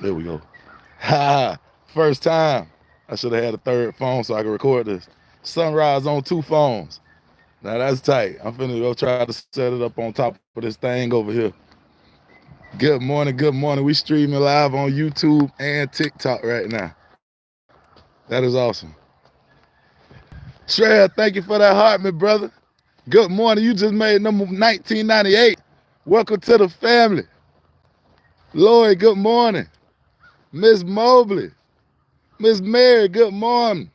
There we go. Ha! First time. I should have had a third phone so I could record this. Sunrise on 2 phones. Now that's tight. I'm finna go try to set it up on top of this thing over here. Good morning, good morning. We streaming live on YouTube and TikTok right now. That is awesome. Trev, thank you for that heart, my brother. Good morning. You just made number 1998. Welcome to the family. Lloyd, good morning. Miss Mobley. Miss Mary, good morning.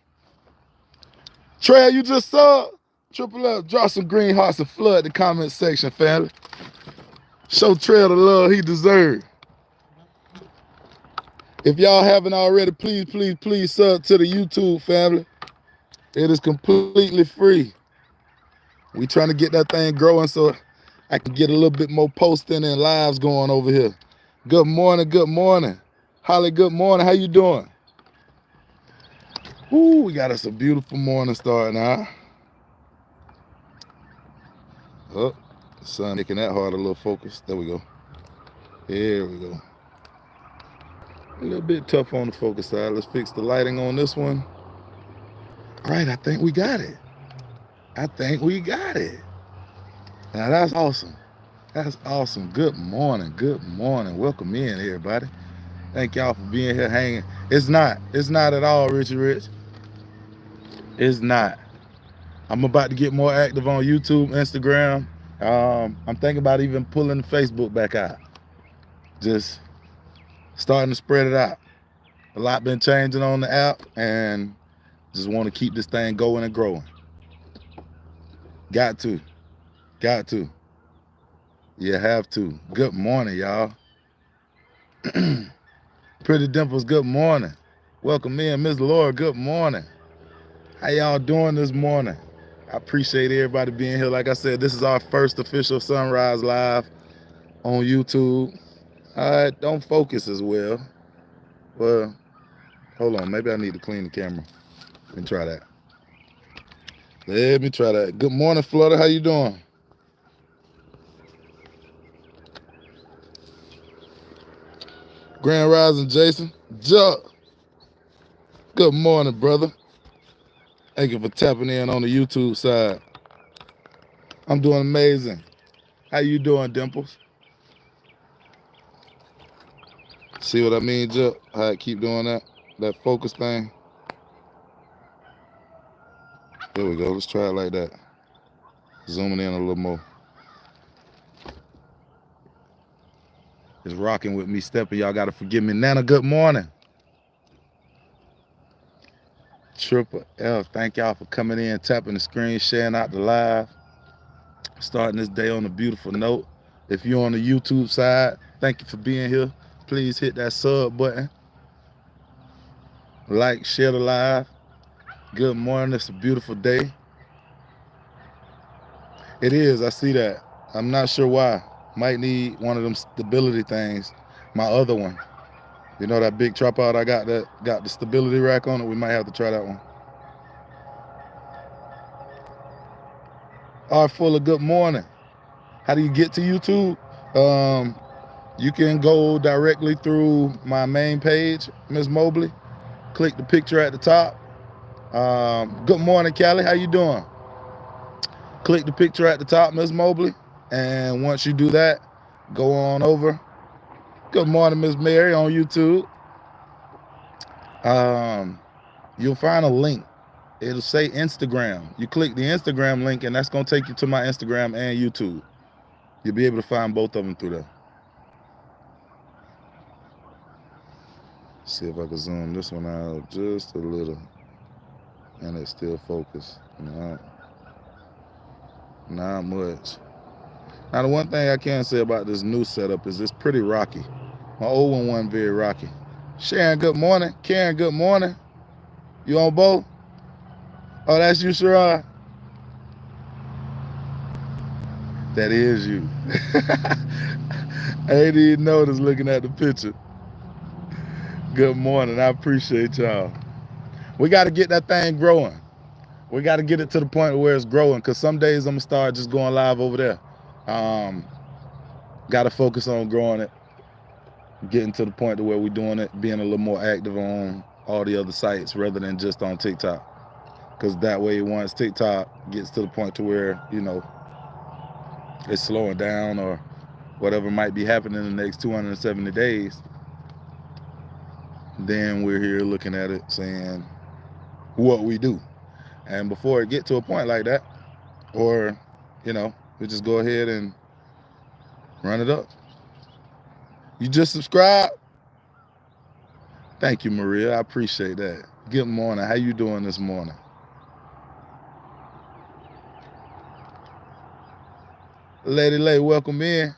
Trey, you just saw it? Triple F, drop some green hearts and flood the comment section, family. Show Trey the love he deserves. If y'all haven't already, please sub to the YouTube, family. It is completely free. We trying to get that thing growing so I can get a little bit more posting and lives going over here. Good morning, good morning. Holly, good morning. How you doing? Ooh, we got us a beautiful morning starting out. Oh, the sun making that hard a little focus. There we go. Here we go. A little bit tough on the focus side. Let's fix the lighting on this one. All right, I think we got it. Now that's awesome. That's awesome. Good morning. Good morning. Welcome in, everybody. Thank y'all for being here hanging. It's not at all, Richie Rich. It's not. I'm about to get more active on YouTube, Instagram. I'm thinking about even pulling Facebook back out. Just starting to spread it out. A lot been changing on the app, and just want to keep this thing going and growing. Got to. You have to. Good morning, y'all. Pretty Dimples, good morning. Welcome in, Ms. Laura, good morning. How y'all doing this morning? I appreciate everybody being here. Like I said, this is our first official Sunrise Live on YouTube. All right, don't focus as well. Well, hold on. Maybe I need to clean the camera. Let me try that. Good morning, Flutter. How you doing? Grand Rising, Jason. Juck. Good morning, brother. Thank you for tapping in on the YouTube side. I'm doing amazing. How you doing, Dimples? See what I mean, Juck? How I keep doing that focus thing. There we go. Let's try it like that. Zooming in a little more. It's rocking with me, stepping. Y'all got to forgive me. Nana, good morning. Triple F, thank y'all for coming in, tapping the screen, sharing out the live. Starting this day on a beautiful note. If you're on the YouTube side, thank you for being here. Please hit that sub button. Like, share the live. Good morning. It's a beautiful day. It is. I see that. I'm not sure why. Might need one of them stability things. My other one. You know that big tripod I got that got the stability rack on it? We might have to try that one. All right, Fuller, good morning. How do you get to YouTube? You can go directly through my main page, Ms. Mobley. Click the picture at the top. Good morning, Callie. How you doing? Click the picture at the top, Ms. Mobley. And once you do that, go on over. Good morning, Ms. Mary on YouTube. You'll find a link. It'll say Instagram. You click the Instagram link, and that's going to take you to my Instagram and YouTube. You'll be able to find both of them through there. See if I can zoom this one out just a little. And it's still focused. Not much. Now, the one thing I can say about this new setup is it's pretty rocky. My old one wasn't very rocky. Sharon, good morning. Karen, good morning. You on both? Oh, that's you, Sharon? That is you. I ain't even noticed looking at the picture. Good morning. I appreciate y'all. We got to get that thing growing. We got to get it to the point where it's growing, because some days I'm going to start just going live over there. Got to focus on growing it. getting to the point to where we're doing it, being a little more active on all the other sites rather than just on TikTok. Because that way, once TikTok gets to the point to where, you know, it's slowing down or whatever might be happening in the next 270 days, then we're here looking at it saying what we do. And before it get to a point like that, or, you know, we just go ahead and run it up. You just subscribe? Thank you, Maria. I appreciate that. Good morning. How you doing this morning? Lady Lay, welcome in.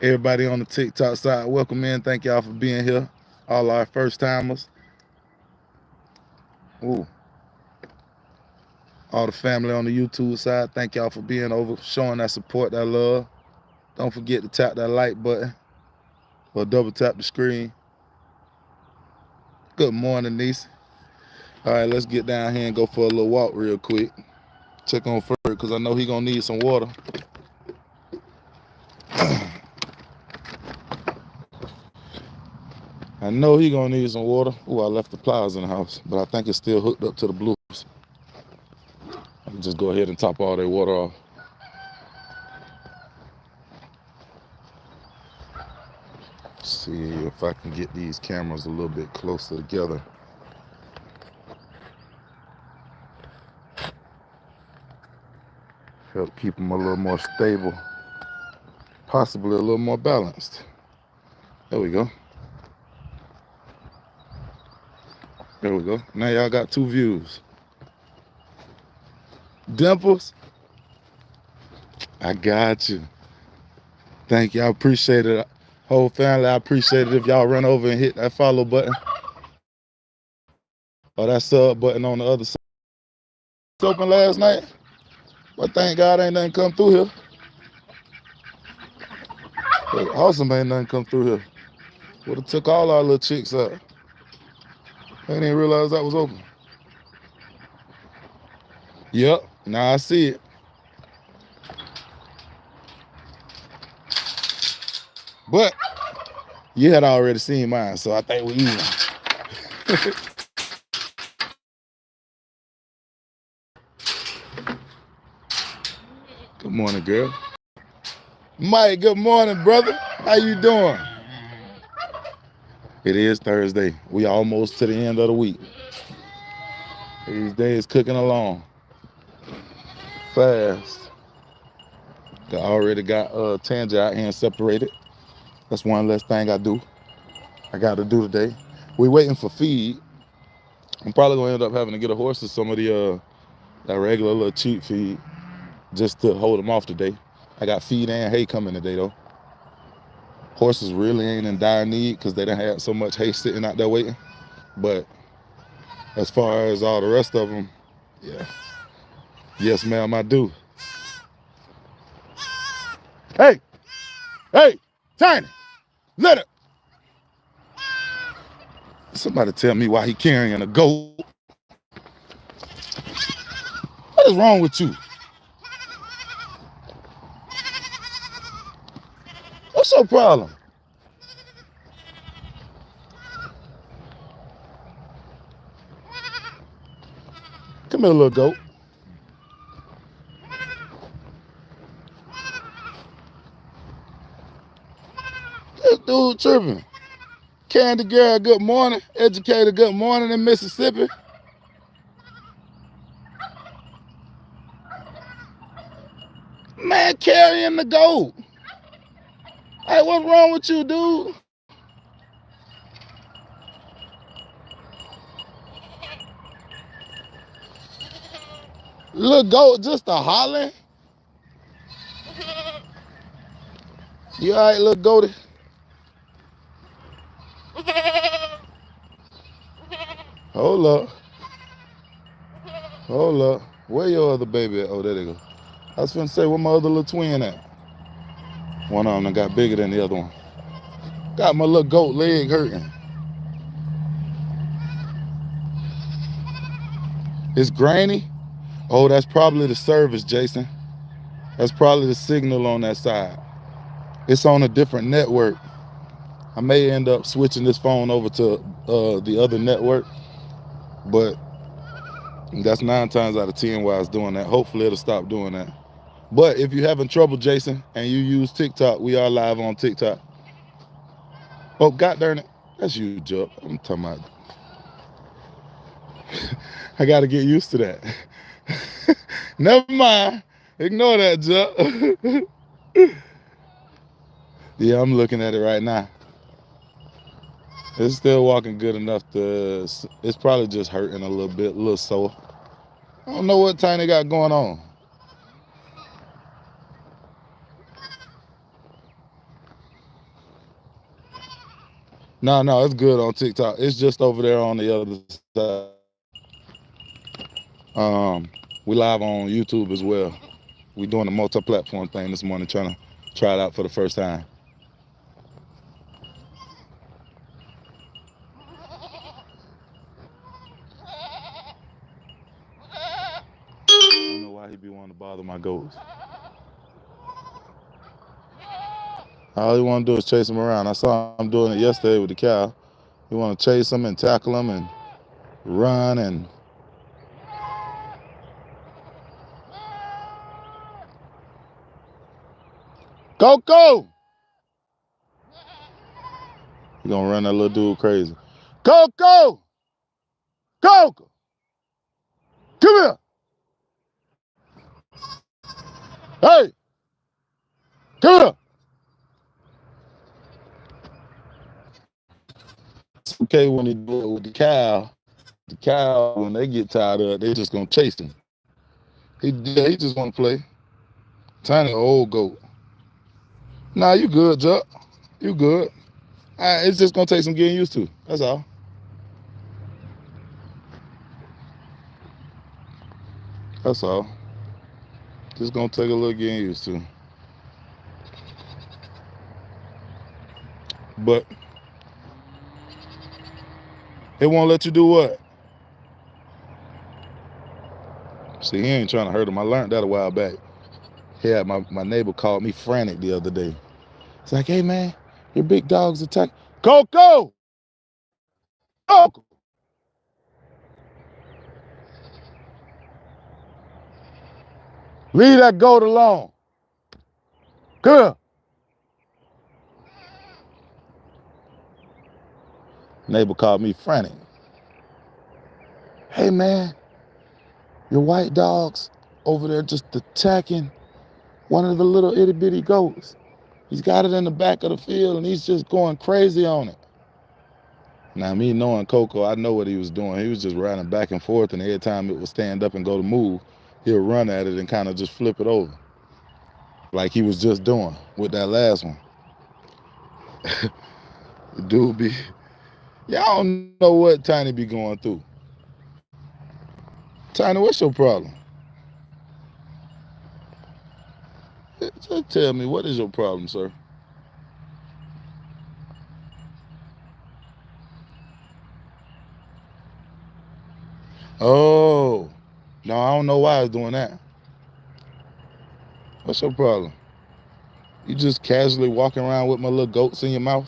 Everybody on the TikTok side, welcome in. Thank y'all for being here. All our first timers. Ooh. All the family on the YouTube side, thank y'all for being over, showing that support, that love. Don't forget to tap that like button or double tap the screen. Good morning, niece. All right, let's get down here and go for a little walk real quick. Check on Ferg, because I know he gonna need some water. I know he gonna need some water. Ooh, I left the pliers in the house, but I think it's still hooked up to the Bluetooth. I can just go ahead and top all that water off. See if I can get these cameras a little bit closer together. Help keep them a little more stable, possibly a little more balanced. There we go. There we go. Now y'all got two views. Dimples, I got you. Thank you. I appreciate it. Whole family, I appreciate it if y'all run over and hit that follow button or that sub button on the other side. It's open last night, but thank God ain't nothing come through here. Awesome, ain't nothing come through here. Would have took all our little chicks up. I didn't even realize that was open. Yep, now I see it. But you had already seen mine, so I think we even. Good morning, girl. Mike, good morning, brother. How you doing? It is Thursday. We almost to the end of the week. These days cooking along fast. I already got Tanja out here and separated. That's one less thing I got to do today. We waiting for feed. I'm probably gonna end up having to get a horse or some of the that regular little cheap feed just to hold them off today. I got feed and hay coming today though. Horses really ain't in dire need because they done had so much hay sitting out there waiting. But as far as all the rest of them, yeah. Yes, ma'am, I do. Hey, Tiny, let it. Somebody tell me why he carrying a goat. What is wrong with you? What's your problem? Come here, little goat. This dude tripping. Candy girl, good morning. Educator, good morning in Mississippi. Man, carrying the goat. Hey, what's wrong with you, dude? Little goat just a hollering. You all right, little goaty? Hold up. Hold up. Where your other baby at? Oh, there they go. I was finna say, where my other little twin at? One of them got bigger than the other one. Got my little goat leg hurting. It's grainy. Oh, that's probably the service, Jason. That's probably the signal on that side. It's on a different network. I may end up switching this phone over to the other network, but that's 9 times out of 10 why it's doing that. Hopefully it'll stop doing that. But if you're having trouble, Jason, and you use TikTok, we are live on TikTok. Oh, God darn it. That's you, Jup. I'm talking about. I got to get used to that. Never mind. Ignore that, Jup. Yeah, I'm looking at it right now. It's still walking good enough to, it's probably just hurting a little sore. I don't know what Tiny got going on. No, it's good on TikTok. It's just over there on the other side. We live on YouTube as well. We doing a multi-platform thing this morning, trying to try it out for the first time. I don't know why he be wanting to bother my goats. All he want to do is chase him around. I saw him doing it yesterday with the cow. He want to chase him and tackle him and run and Coco! He gonna run that little dude crazy. Coco! Coco! Come here! Hey! Come here! It's okay when he do it with the cow. The cow, when they get tired of it, they just gonna chase him. He just wanna play. Tiny old goat. Nah, you good, Chuck. You good. It's just gonna take some getting used to. That's all. That's all. Just gonna take a little getting used to. But it won't let you do what? See, he ain't trying to hurt him. I learned that a while back. Yeah, my neighbor called me frantic the other day. It's like, hey man, your big dog's attack. Coco! Coco! Leave that goat alone. Come. Neighbor called me frantic. Hey man, your white dog's over there just attacking one of the little itty bitty goats. He's got it in the back of the field and he's just going crazy on it. Now me knowing Coco, I know what he was doing. He was just running back and forth, and every time it would stand up and go to move, he'll run at it and kind of just flip it over. Like he was just doing with that last one. The dude be, y'all don't know what Tiny be going through. Tiny, what's your problem? Just tell me, what is your problem, sir? Oh, no, I don't know why it's doing that. What's your problem? You just casually walking around with my little goats in your mouth?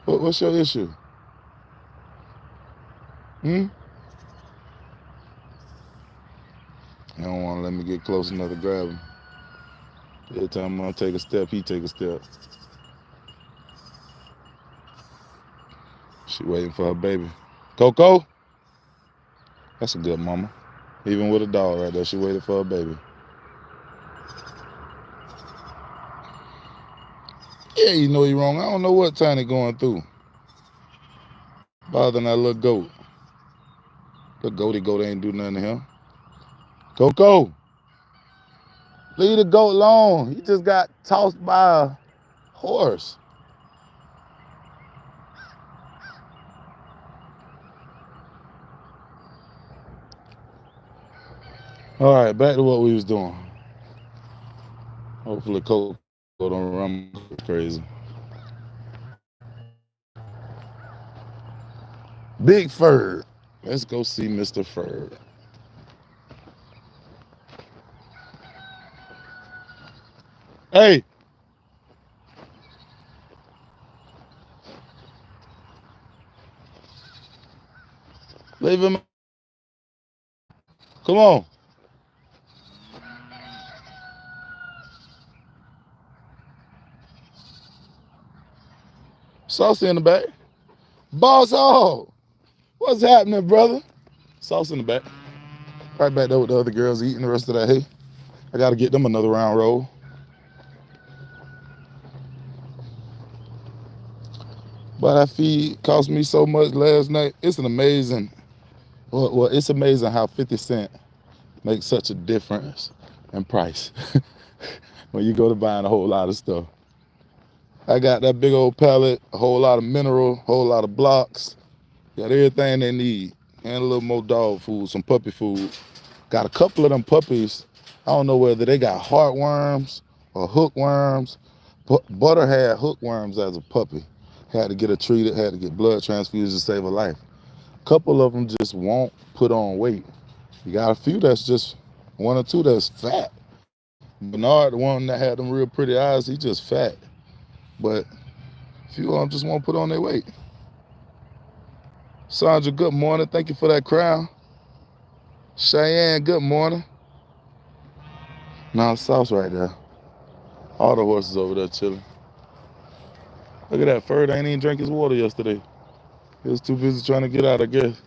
What's your issue? Hmm? You don't want to let me get close enough to grab him. Every time I'm gonna take a step, he take a step. She waiting for her baby. Coco? That's a good mama. Even with a dog right there, she waited for her baby. Yeah, you know you're wrong. I don't know what Tiny going through. Bothering that little goat. The goaty goat ain't do nothing to him. Coco! Leave the goat alone. He just got tossed by a horse. All right, back to what we was doing. Hopefully Coco don't run crazy. Big Fur. Let's go see Mr. Fur. Hey. Leave him. Come on. Sauce in the back. Boss hog. What's happening, brother? Sauce in the back. Right back there with the other girls eating the rest of that hay. I got to get them another round roll. But that feed cost me so much last night. It's an amazing, well, it's amazing how 50 cents makes such a difference in price when you go to buying a whole lot of stuff. I got that big old pallet, a whole lot of mineral, a whole lot of blocks. Got everything they need. And a little more dog food, some puppy food. Got a couple of them puppies. I don't know whether they got heartworms or hookworms. Butter had hookworms as a puppy. Had to get her treated, had to get blood transfusions to save her life. A couple of them just won't put on weight. You got a few that's just one or two that's fat. Bernard, the one that had them real pretty eyes, he just fat. But a few of them just won't put on their weight. Sandra, good morning. Thank you for that crown. Cheyenne, good morning. Now, Sauce right there. All the horses over there chilling. Look at that. Ferd ain't even drink his water yesterday. He was too busy trying to get out, I guess.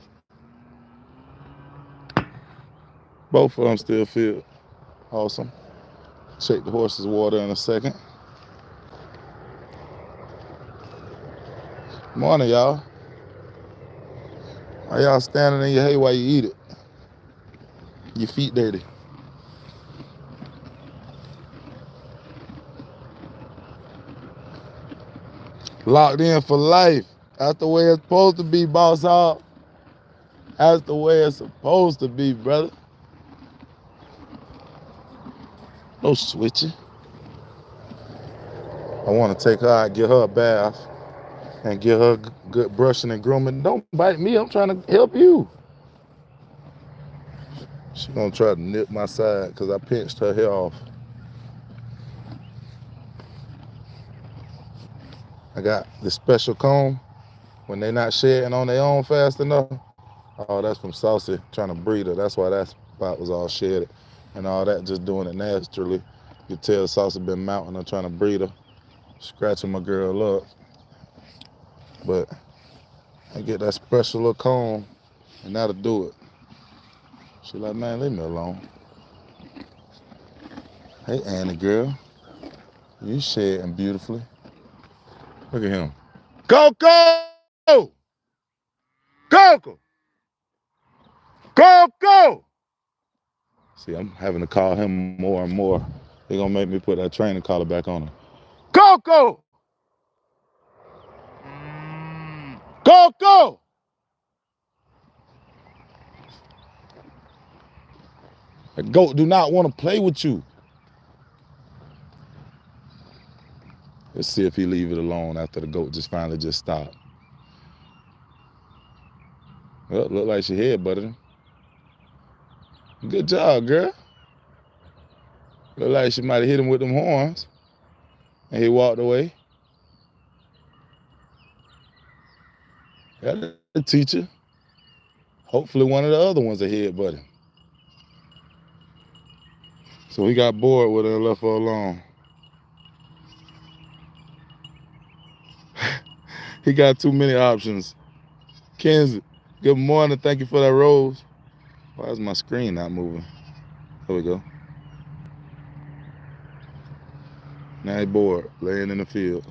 Both of them still filled. Awesome. Check the horses' water in a second. Morning, y'all. Why y'all standing in your hay while you eat it? Your feet dirty. Locked in for life. That's the way it's supposed to be, boss hog. That's the way it's supposed to be, brother. No switching. I want to take her out, get her a bath, and get her good brushing and grooming. Don't bite me. I'm trying to help you. She gonna try to nip my side because I pinched her hair off. I got the special comb when they not shedding on their own fast enough. Oh, that's from Saucy trying to breed her. That's why that spot was all shedded. And all that just doing it naturally. You tell Saucy been mounting her trying to breed her, scratching my girl up. But I get that special little comb and that'll do it. She like, man, leave me alone. Hey, Annie girl, you shedding beautifully. Look at him. Coco! Coco! Coco! See, I'm having to call him more and more. They're gonna make me put that training collar back on him. Coco! Coco! The goat do not want to play with you. Let's see if he leave it alone after the goat just finally just stopped. Well, look like she head butted him. Good job, girl. Look like she might have hit him with them horns. And he walked away. That's the teacher. Hopefully one of the other ones are head butted. So he got bored with her and left her alone. He got too many options. Kenzie, good morning. Thank you for that rose. Why is my screen not moving? There we go. Now he bored, laying in the field.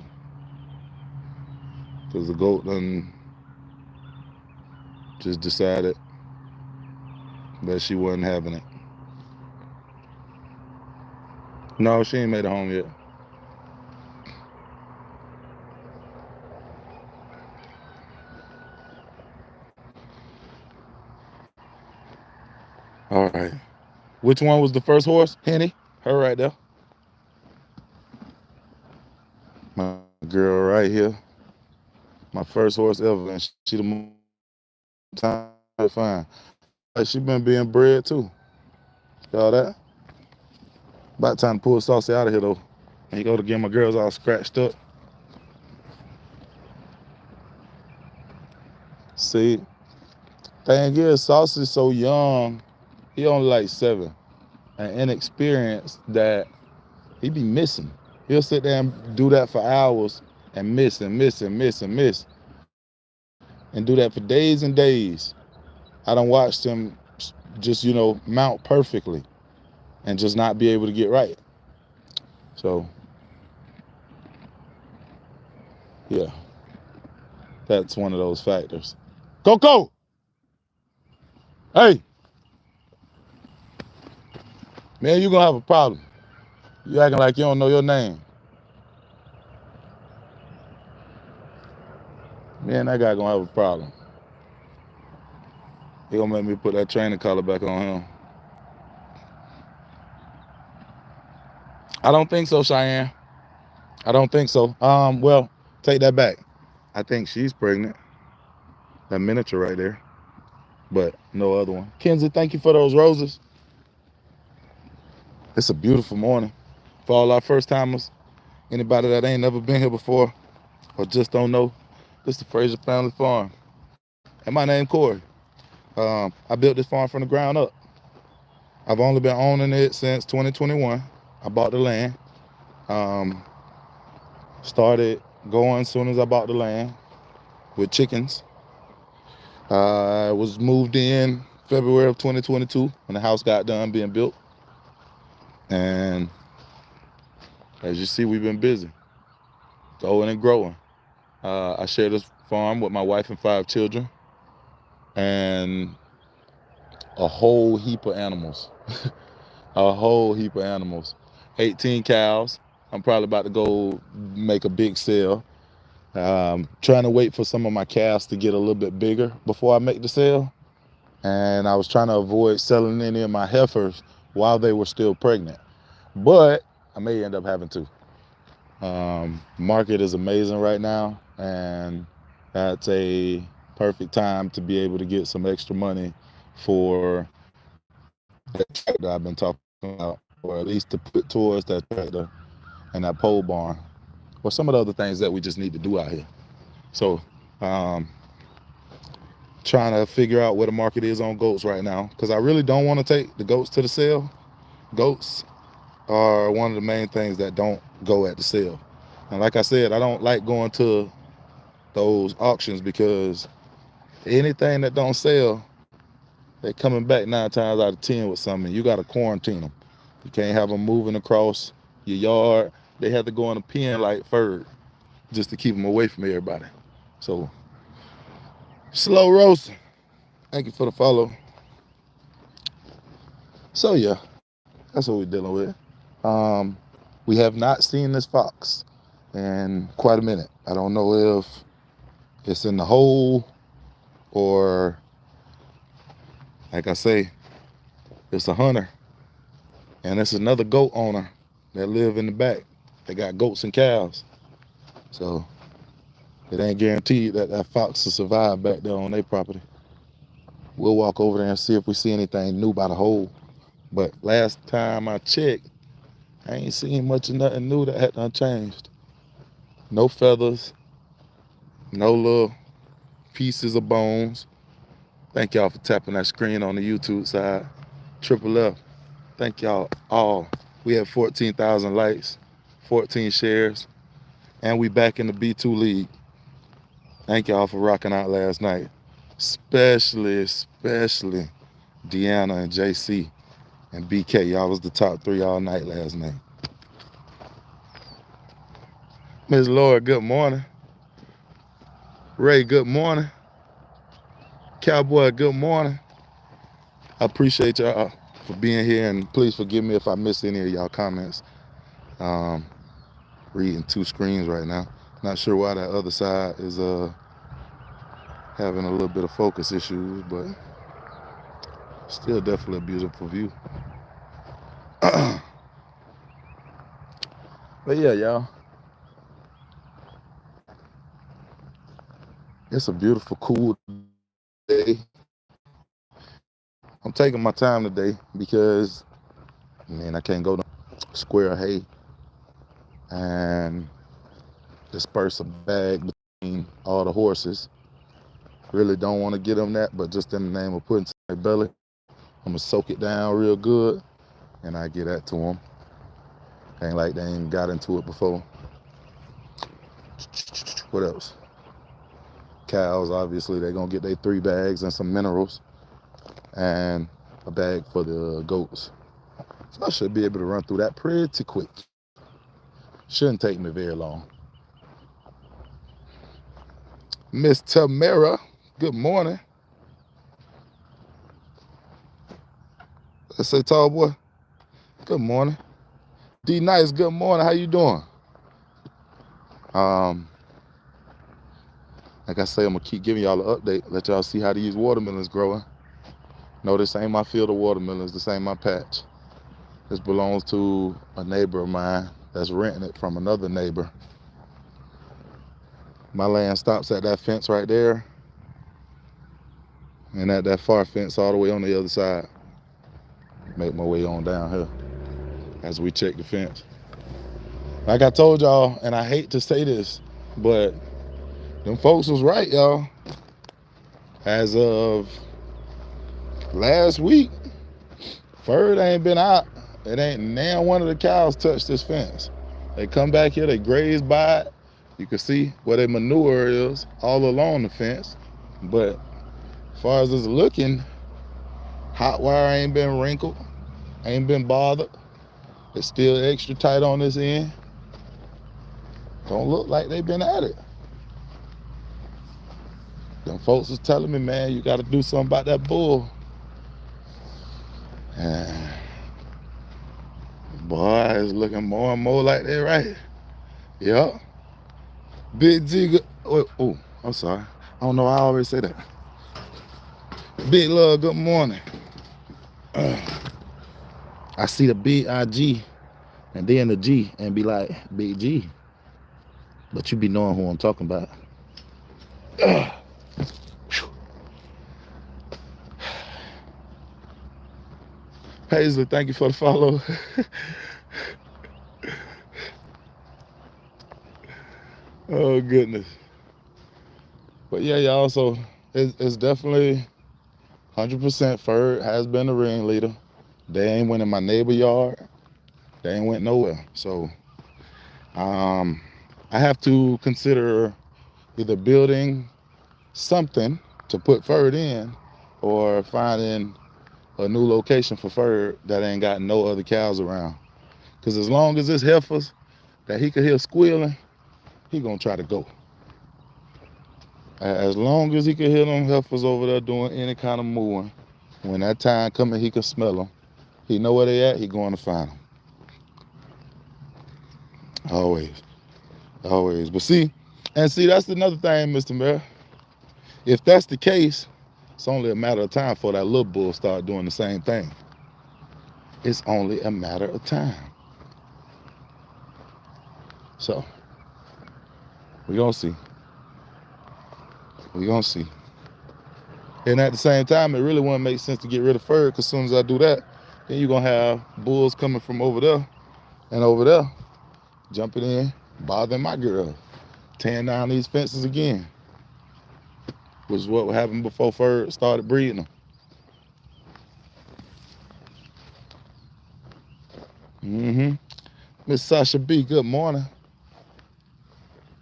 Because the goat done just decided that she wasn't having it. No, she ain't made it home yet. All right. Which one was the first horse? Henny. Her right there. My girl right here. My first horse ever. And she the time fine. She been being bred too. Y'all that? About time to pull Saucy out of here though. And he go to get my girls all scratched up. See, Thing is, Sauce is so young. He only like 7 and inexperienced that he be missing. He'll sit there and do that for hours and miss and miss and miss and miss and do that for days and days. I done watched him just, mount perfectly and just not be able to get right. So, yeah, that's one of those factors. Coco! Hey! Man, you're going to have a problem. You acting like you don't know your name. Man, that guy going to have a problem. He going to make me put that training collar back on him. I don't think so, Cheyenne. I don't think so. Well, take that back. I think she's pregnant. That miniature right there. But no other one. Kenzie, thank you for those roses. It's a beautiful morning. For all our first timers, anybody that ain't never been here before or just don't know, this is the Fraser Family Farm. And my name Corey. I built this farm from the ground up. I've only been owning it since 2021. I bought the land. Started going as soon as I bought the land with chickens. I was moved in February of 2022 when the house got done being built. And as you see, we've been busy, growing and growing. I share this farm with my wife and 5 children and a whole heap of animals. A whole heap of animals. 18 cows. I'm probably about to go make a big sale. Trying to wait for some of my calves to get a little bit bigger before I make the sale. And I was trying to avoid selling any of my heifers while they were still pregnant. But I may end up having to. Market is amazing right now, and that's a perfect time to be able to get some extra money for that tractor I've been talking about, or at least to put towards that tractor and that pole barn, or some of the other things that we just need to do out here. So, trying to figure out where the market is on goats right now, because I really don't want to take the goats to the sale. Goats are one of the main things that don't go at the sale. And like I said, I don't like going to those auctions because anything that don't sell, they're coming back 9 times out of 10 with something. You got to quarantine them. You can't have them moving across your yard. They have to go in a pen like Ferg just to keep them away from everybody. So, slow roasting. Thank you for the follow. So yeah, that's what we're dealing with. We have not seen this fox in quite a minute. I don't know if it's in the hole or, like I say, it's a hunter. And it's another goat owner that live in the back. They got goats and cows. So it ain't guaranteed that that fox will survive back there on their property. We'll walk over there and see if we see anything new by the hole. But last time I checked, I ain't seen much of nothing new that had done changed. No feathers, no little pieces of bones. Thank y'all for tapping that screen on the YouTube side. Triple F. Thank y'all all. We have 14,000 likes, 14 shares, and we back in the B2 league. Thank y'all for rocking out last night. Especially Deanna and JC and BK. Y'all was the top 3 all night last night. Ms. Laura, good morning. Ray, good morning. Cowboy, good morning. I appreciate y'all for being here, and please forgive me if I missed any of y'all comments. Reading 2 screens right now. Not sure why that other side is having a little bit of focus issues, but still definitely a beautiful view. But yeah, y'all, it's a beautiful, cool day. I'm taking my time today because, man, I can't go to square hay and disperse a bag between all the horses. Really don't want to get them that, but just in the name of putting to their belly, I'm going to soak it down real good, and I get that to them. Ain't like they ain't got into it before. What else? Cows, obviously, they're going to get their 3 bags and some minerals and a bag for the goats. So I should be able to run through that pretty quick. Shouldn't take me very long. Miss Tamara, good morning. Let's say tall boy, good morning. D Nice, good morning. How you doing? Like I say, I'm gonna keep giving y'all an update, let y'all see how these watermelons growing. No, this ain't my field of watermelons. This ain't my patch. This belongs to a neighbor of mine that's renting it from another neighbor. My land stops at that fence right there, and at that far fence all the way on the other side. Make my way on down here as we check the fence. Like I told y'all, and I hate to say this, but them folks was right, y'all. As of last week, Ferd ain't been out. It ain't now one of the cows touched this fence. They come back here, they graze by it. You can see where their manure is all along the fence. But as far as it's looking, hot wire ain't been wrinkled, ain't been bothered. It's still extra tight on this end. Don't look like they've been at it. Them folks was telling me, man, you got to do something about that bull. And boy, it's looking more and more like that, right? Yep. Big G, oh, I'm sorry. I don't know, I always say that. Big Love, good morning. I see the B-I-G and then the G and be like, Big G. But you be knowing who I'm talking about. Paisley, thank you for the follow. Oh, goodness. But yeah, y'all, so it's definitely 100% Ferd has been the ringleader. They ain't went in my neighbor yard. They ain't went nowhere. So I have to consider either building something to put Ferd in or finding a new location for Ferd that ain't got no other cows around. Because as long as it's heifers that he could hear squealing, he gonna try to go. As long as he can hear them heifers over there doing any kind of mooing, when that time coming, he can smell them. He know where they at, he going to find them. Always. But see, that's another thing, Mr. Mayor. If that's the case, it's only a matter of time for that little bull start doing the same thing. It's only a matter of time. So, we're going to see. And at the same time, it really wouldn't make sense to get rid of Ferd, because as soon as I do that, then you're going to have bulls coming from over there and over there, jumping in, bothering my girl, tearing down these fences again, which is what happened before Ferd started breeding them. Miss Sasha B, good morning.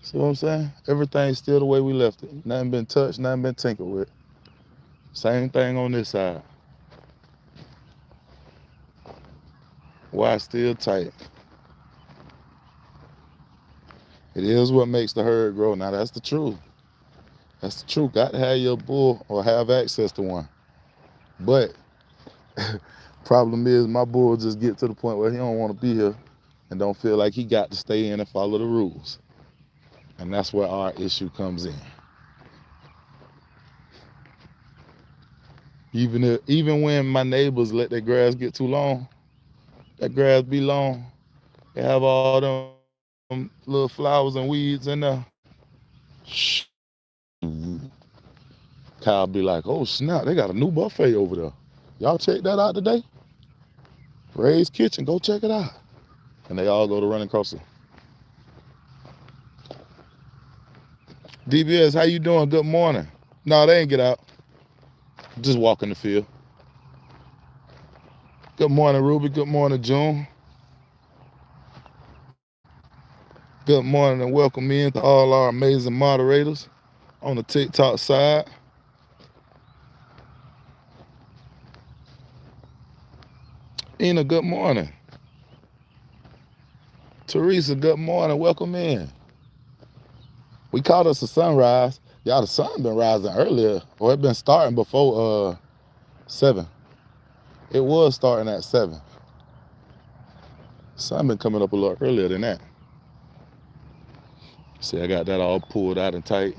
See what I'm saying? Everything's still the way we left it. Nothing been touched, nothing been tinkered with. Same thing on this side. Why still tight? It is what makes the herd grow. Now that's the truth. Got to have your bull or have access to one. But problem is my bull just get to the point where he don't want to be here and don't feel like he got to stay in and follow the rules. And that's where our issue comes in. Even when my neighbors let their grass get too long, that grass be long, they have all them little flowers and weeds in there. Kyle be like, oh snap, they got a new buffet over there. Y'all check that out today? Ray's Kitchen, go check it out. And they all go to running across it. DBS, how you doing? Good morning. No, they ain't get out. Just walk in the field. Good morning, Ruby. Good morning, June. Good morning and welcome in to all our amazing moderators on the TikTok side. Ina, good morning. Teresa, good morning. Welcome in. We called us a sunrise. Y'all, the sun been rising earlier, or it been starting before 7. It was starting at 7. Sun been coming up a little earlier than that. See, I got that all pulled out and tight.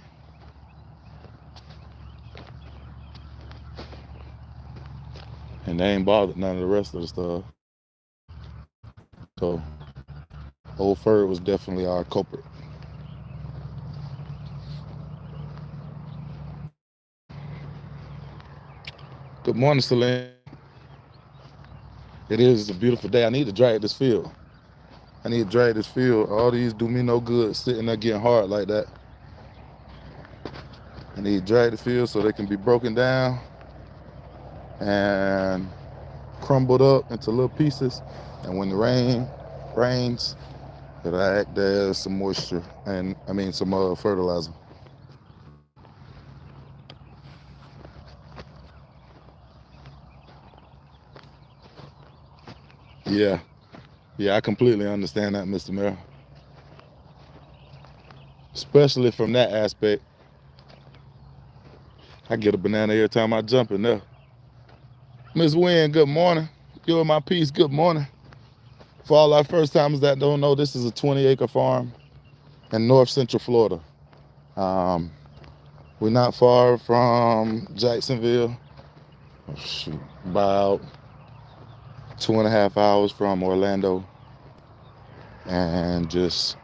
And they ain't bothered none of the rest of the stuff. So, Old Fur was definitely our culprit. Good morning, Celine. It is a beautiful day. I need to drag this field. All these do me no good sitting there getting hard like that. I need to drag the field so they can be broken down and crumbled up into little pieces. And when the rains, it'll act as some moisture and some fertilizer. Yeah, I completely understand that, Mr. Mayor. Especially from that aspect. I get a banana every time I jump in there. Miss Wynn, good morning. You and my piece, good morning. For all our first timers that don't know, this is a 20-acre farm in North Central Florida. We're not far from Jacksonville. About 2.5 hours from Orlando. And just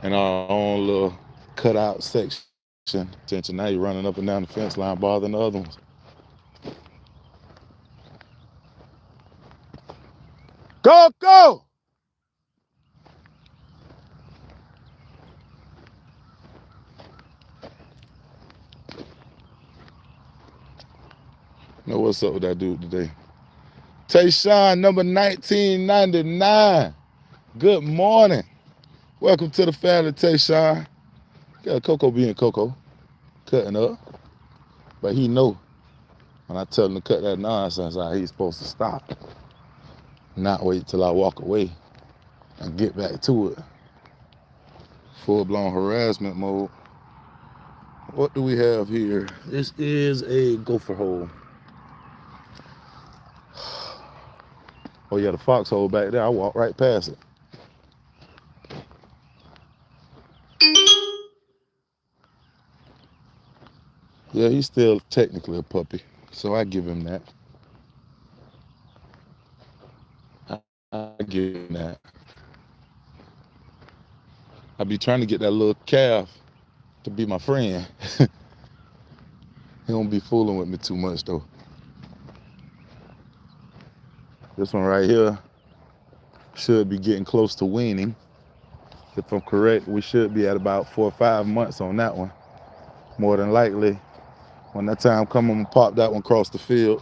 in our own little cutout section. Attention, now you're running up and down the fence line bothering the other ones. Go! Know what's up with that dude today? Tayshawn, number 1999. Good morning. Welcome to the family, Tayshawn. Got Coco being Coco, cutting up. But he know when I tell him to cut that nonsense out, he's supposed to stop. Not wait till I walk away and get back to it. Full-blown harassment mode. What do we have here? This is a gopher hole. Oh yeah, the foxhole back there. I walked right past it. Yeah, he's still technically a puppy, so I give him that. I give him that. I be trying to get that little calf to be my friend. He don't be fooling with me too much though. This one right here should be getting close to weaning. If I'm correct, we should be at about 4 or 5 months on that one. More than likely, when that time comes, I'm gonna pop that one across the field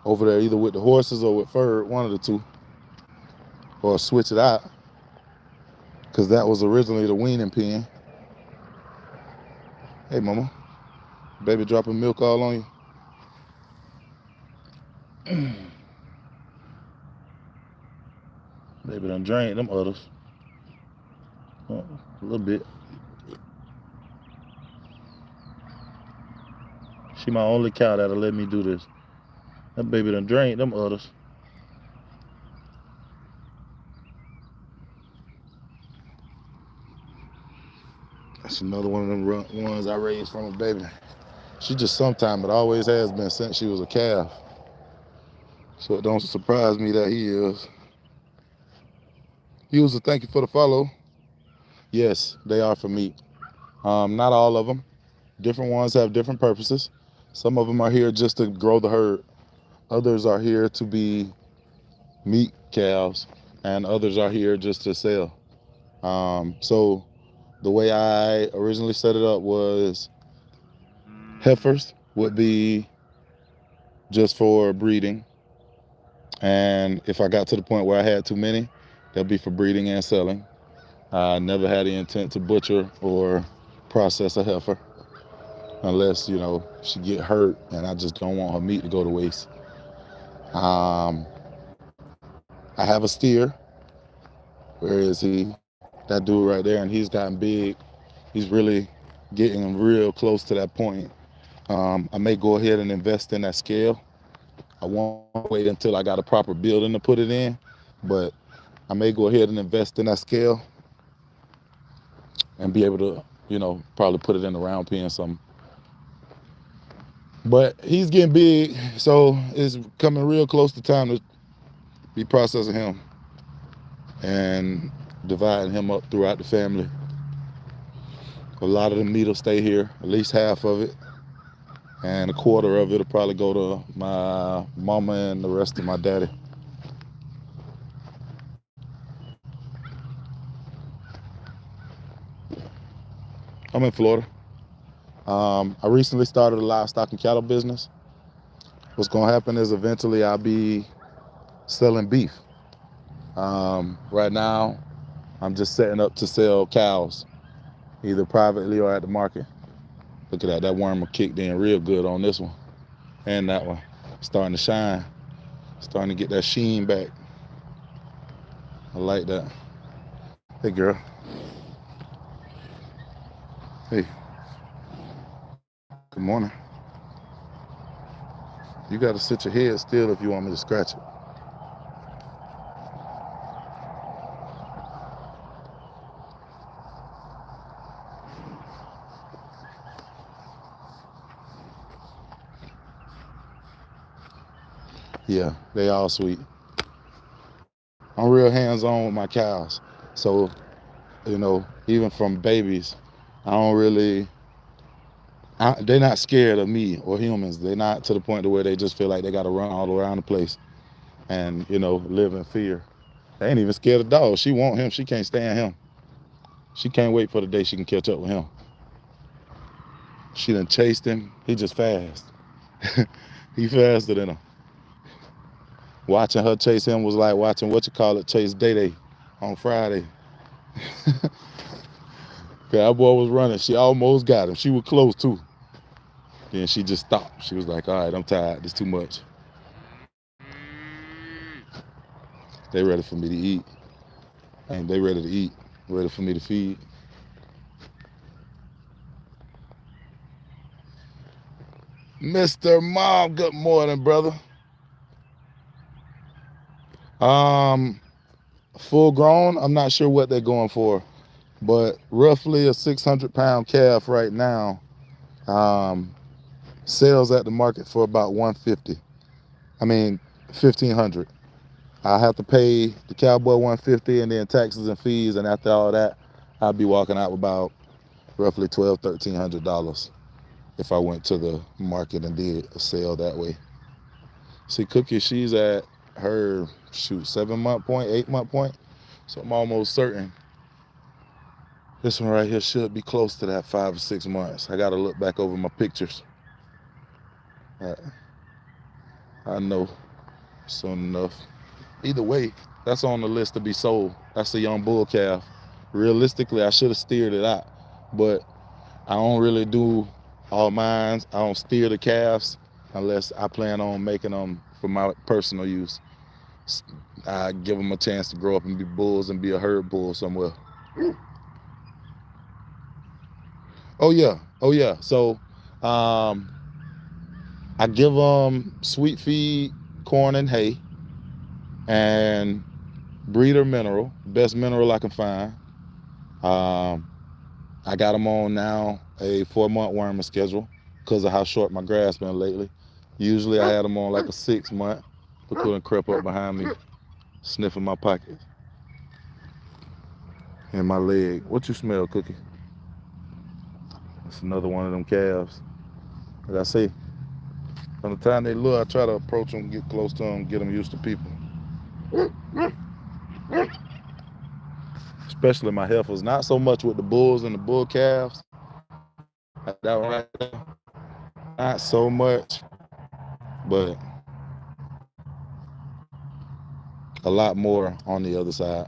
over there, either with the horses or with Ferg, one of the two, or switch it out, because that was originally the weaning pen. Hey, mama, baby dropping milk all on you. Baby done drank them others. A little bit. She my only cow that'll let me do this. That baby done drank them others. That's another one of them ones I raised from a baby. She just sometime, but always has been since she was a calf. So it don't surprise me that he is. User, thank you for the follow. Yes, they are for meat. Not all of them. Different ones have different purposes. Some of them are here just to grow the herd. Others are here to be meat calves, and others are here just to sell. So the way I originally set it up was Heifers would be just for breeding. And if I got to the point where I had too many, they'll be for breeding and selling. I never had the intent to butcher or process a heifer unless, she get hurt and I just don't want her meat to go to waste. I have a steer. Where is he? That dude right there, and he's gotten big. He's really getting real close to that point. I may go ahead and invest in that scale. I won't wait until I got a proper building to put it in, but I may go ahead and invest in that scale and be able to, probably put it in a round pen or something. But he's getting big, so it's coming real close to time to be processing him and dividing him up throughout the family. A lot of the meat will stay here, at least half of it, and a quarter of it will probably go to my mama and the rest of my daddy. I'm in Florida. I recently started a livestock and cattle business. What's going to happen is eventually I'll be selling beef. Right now, I'm just setting up to sell cows, either privately or at the market. Look at that. That worm kicked in real good on this one and that one. Starting to shine. Starting to get that sheen back. I like that. Hey, girl. Hey. Good morning. You got to sit your head still if you want me to scratch it. Yeah, they all sweet. I'm real hands-on with my cows. So, even from babies, I don't really, they're not scared of me or humans. They're not to the point to where they just feel like they got to run all around the place and, live in fear. They ain't even scared of dogs. She want him. She can't stand him. She can't wait for the day she can catch up with him. She done chased him. He just fast. He faster than her. Watching her chase him was like watching chase Day Day on Friday. That boy was running. She almost got him. She was close too. Then she just stopped. She was like, all right, I'm tired. This too much. They ready for me to eat. And they ready to eat. Ready for me to feed. Mr. Mom, good morning, brother. Full grown, I'm not sure what they're going for, but roughly a 600-pound calf right now sells at the market for about 150. I mean, 1,500. I have to pay the cowboy 150 and then taxes and fees, and after all that, I'll be walking out with about roughly $1,200-$1,300 if I went to the market and did a sale that way. See, Cookie, she's at her 7-month point, 8-month point, so I'm almost certain this one right here should be close to that 5 or 6 months. I got to look back over my pictures. I know soon enough. Either way, that's on the list to be sold. That's a young bull calf. Realistically, I should have steered it out, but I don't really do all mines. I don't steer the calves unless I plan on making them for my personal use. I give them a chance to grow up and be bulls and be a herd bull somewhere. Oh yeah. So, I give them sweet feed, corn and hay, and breeder mineral, best mineral I can find. I got them on now a 4-month worming schedule because of how short my grass been lately. Usually I had them on like a 6-month. Look who done crept up behind me, sniffing my pocket and my leg. What you smell, Cookie? It's another one of them calves. Like I say, from the time they look, I try to approach them, get close to them, get them used to people. Especially my heifers. Not so much with the bulls and the bull calves. That one right there. Not so much, but a lot more on the other side.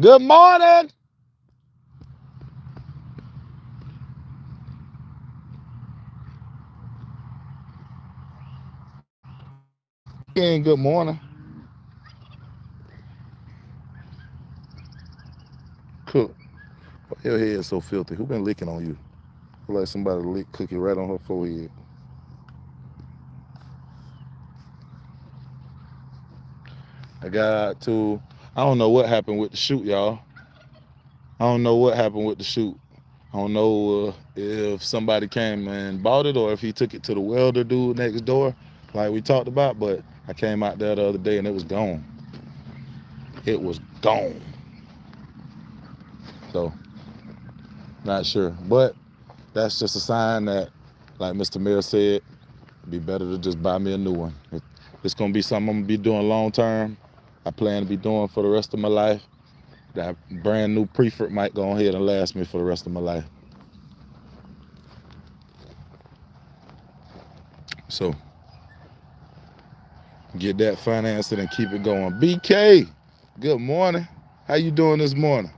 Good morning. Again, good morning. Cook. Why your head so filthy? Who been licking on you? Like somebody lick cookie right on her forehead. I don't know what happened with the shoot, y'all. I don't know what happened with the shoot. I don't know if somebody came and bought it or if he took it to the welder dude next door, like we talked about. But I came out there the other day and it was gone. It was gone. So, not sure. But that's just a sign that, like Mr. Mayor said, it'd be better to just buy me a new one. It's going to be something I'm going to be doing long term. I plan to be doing for the rest of my life. That brand new Prefert might go ahead and last me for the rest of my life. So, get that financed and keep it going. BK, good morning. How you doing this morning?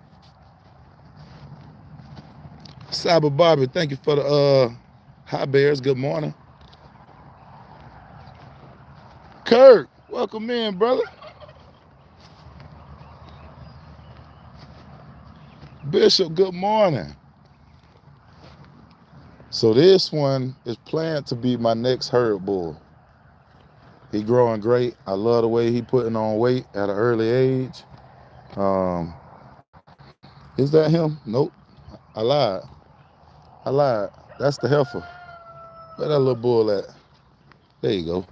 Cyber Bobby, thank you for the high bears. Good morning. Kirk, welcome in, brother. Bishop, good morning. So this one is planned to be my next herd bull. He growing great. I love the way he putting on weight at an early age. Is that him? Nope. I lied. I lied. That's the heifer. Where that little bull at? There you go.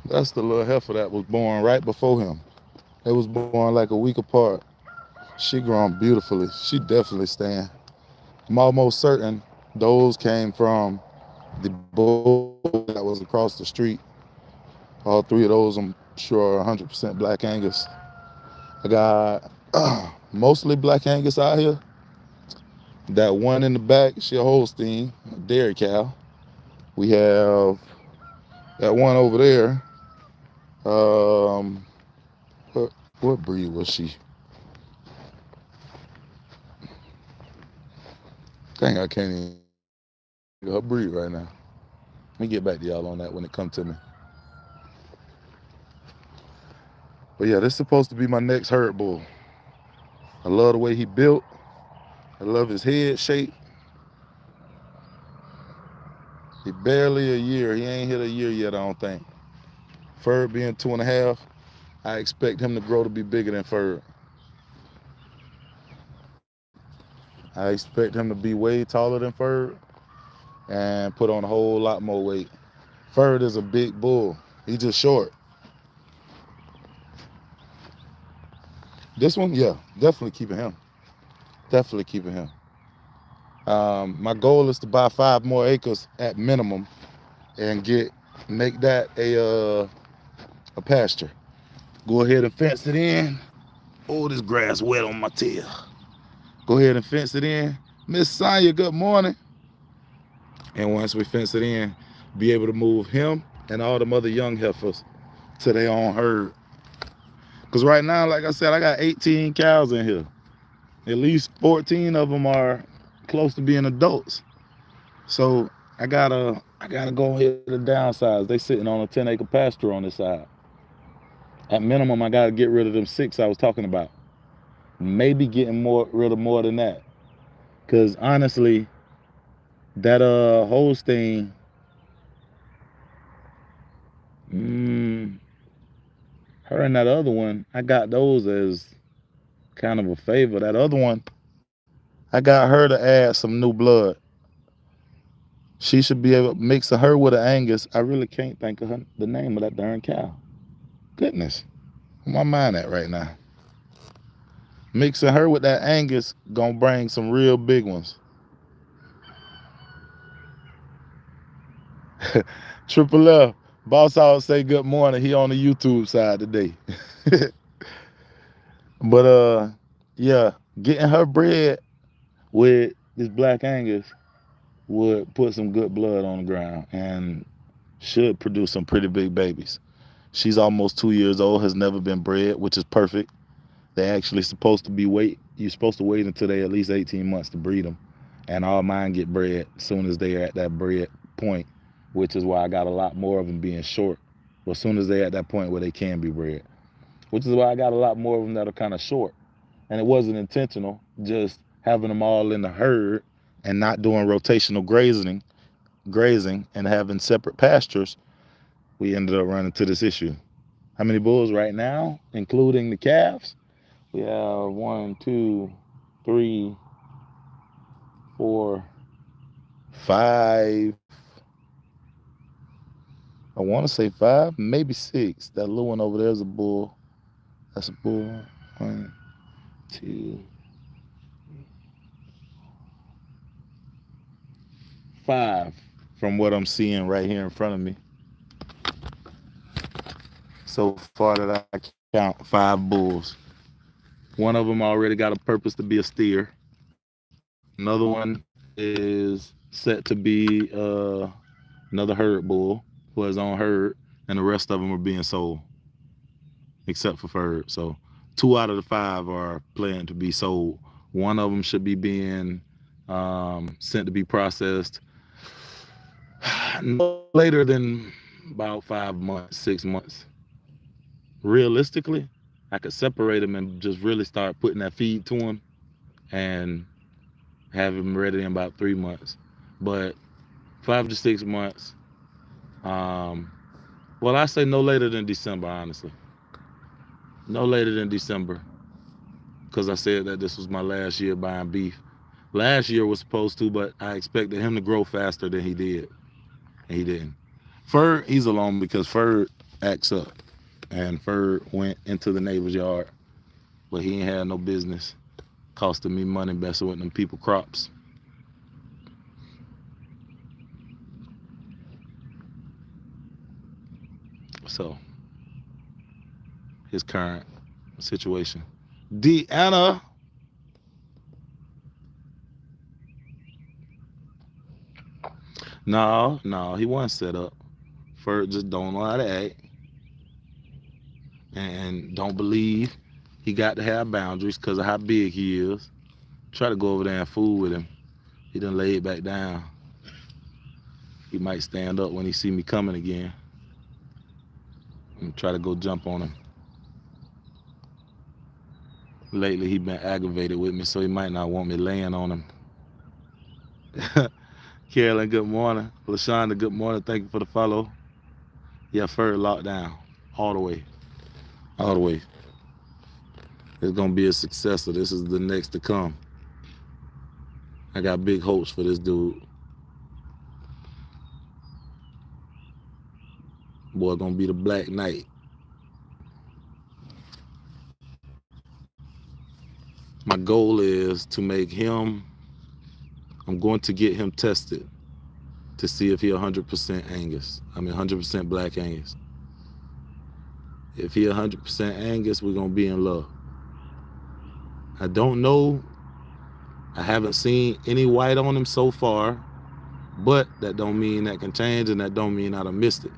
That's the little heifer that was born right before him. They was born like a week apart. She grown beautifully. She definitely staying. I'm almost certain those came from the bull that was across the street. All three of those, I'm sure, are 100% Black Angus. I got mostly Black Angus out here. That one in the back, she a Holstein, a dairy cow. We have that one over there. Um, what breed was she? Dang, I can't even think her breed right now. Let me get back to y'all on that when it comes to me. But yeah, this is supposed to be my next herd bull. I love the way he built. I love his head shape. He barely a year. He ain't hit a year yet, I don't think. Ferg being 2.5, I expect him to grow to be bigger than Ferg. I expect him to be way taller than Ferg and put on a whole lot more weight. Ferg is a big bull. He's just short. This one, yeah, definitely keeping him. Definitely keeping him. My goal is to buy 5 more acres at minimum and make that a pasture. Go ahead and fence it in. Oh, this grass wet on my tail. Go ahead and fence it in. Miss Sonya, good morning. And once we fence it in, be able to move him and all them other young heifers to their own herd. Because right now, like I said, I got 18 cows in here. At least 14 of them are close to being adults. So I gotta go ahead and downsize. They sitting on a 10-acre pasture on this side. At minimum, I gotta get rid of them 6 I was talking about. Maybe getting rid of more than that. Cause honestly, that Holstein, her and that other one, I got those as kind of a favor. That other one, I got her to add some new blood. She should be able to mix her with an Angus. I really can't think of the name of that darn cow. Goodness, where my mind at right now? Mixing her with that Angus gonna bring some real big ones. Triple F, boss out say good morning. He on the YouTube side today. But yeah, getting her bred with this Black Angus would put some good blood on the ground and should produce some pretty big babies. She's almost 2 years old, has never been bred, which is perfect. They actually supposed to be you're supposed to wait until they at least 18 months to breed them. And all mine get bred as soon as they're at that bred point, which is why I got a lot more of them being short. Well, as soon as they're at that point where they can be bred, which is why I got a lot more of them that are kind of short. And it wasn't intentional, just having them all in the herd and not doing rotational grazing and having separate pastures, we ended up running into this issue. How many bulls right now, including the calves? We have 1, 2, 3, 4, 5. I want to say 5, maybe 6. That little one over there is a bull. That's a bull. 1, 2, 5. From what I'm seeing right here in front of me. So far that I count 5 bulls. One of them already got a purpose to be a steer. Another one is set to be another herd bull who has own herd, and the rest of them are being sold, except for Ferd. So 2 out of the 5 are planned to be sold. One of them should be being sent to be processed no later than about 5 months, 6 months. Realistically, I could separate them and just really start putting that feed to them and have them ready in about 3 months. But 5 to 6 months. Well, I say no later than December, honestly. No later than December, because I said that this was my last year buying beef. Last year was supposed to, but I expected him to grow faster than he did, and he didn't. Ferd, he's alone because Ferd acts up, and Ferd went into the neighbor's yard, but he ain't had no business, costing me money messing with them people crops. So, his current situation. Deanna. No, he wasn't set up. Ferd just don't know how to act and don't believe he got to have boundaries because of how big he is. Try to go over there and fool with him. He done laid back down. He might stand up when he see me coming again and try to go jump on him. Lately, he been aggravated with me, so he might not want me laying on him. Carolyn, good morning. LaShonda, good morning. Thank you for the follow. Yeah, Ferd locked down all the way. All the way. It's going to be a successor. This is the next to come. I got big hopes for this dude. Boy, going to be the Black Knight. My goal is to make him, I'm going to get him tested to see if he 100% Angus. 100% Black Angus. If he 100% Angus, we're going to be in love. I don't know. I haven't seen any white on him so far, but that don't mean that can change, and that don't mean I done missed it.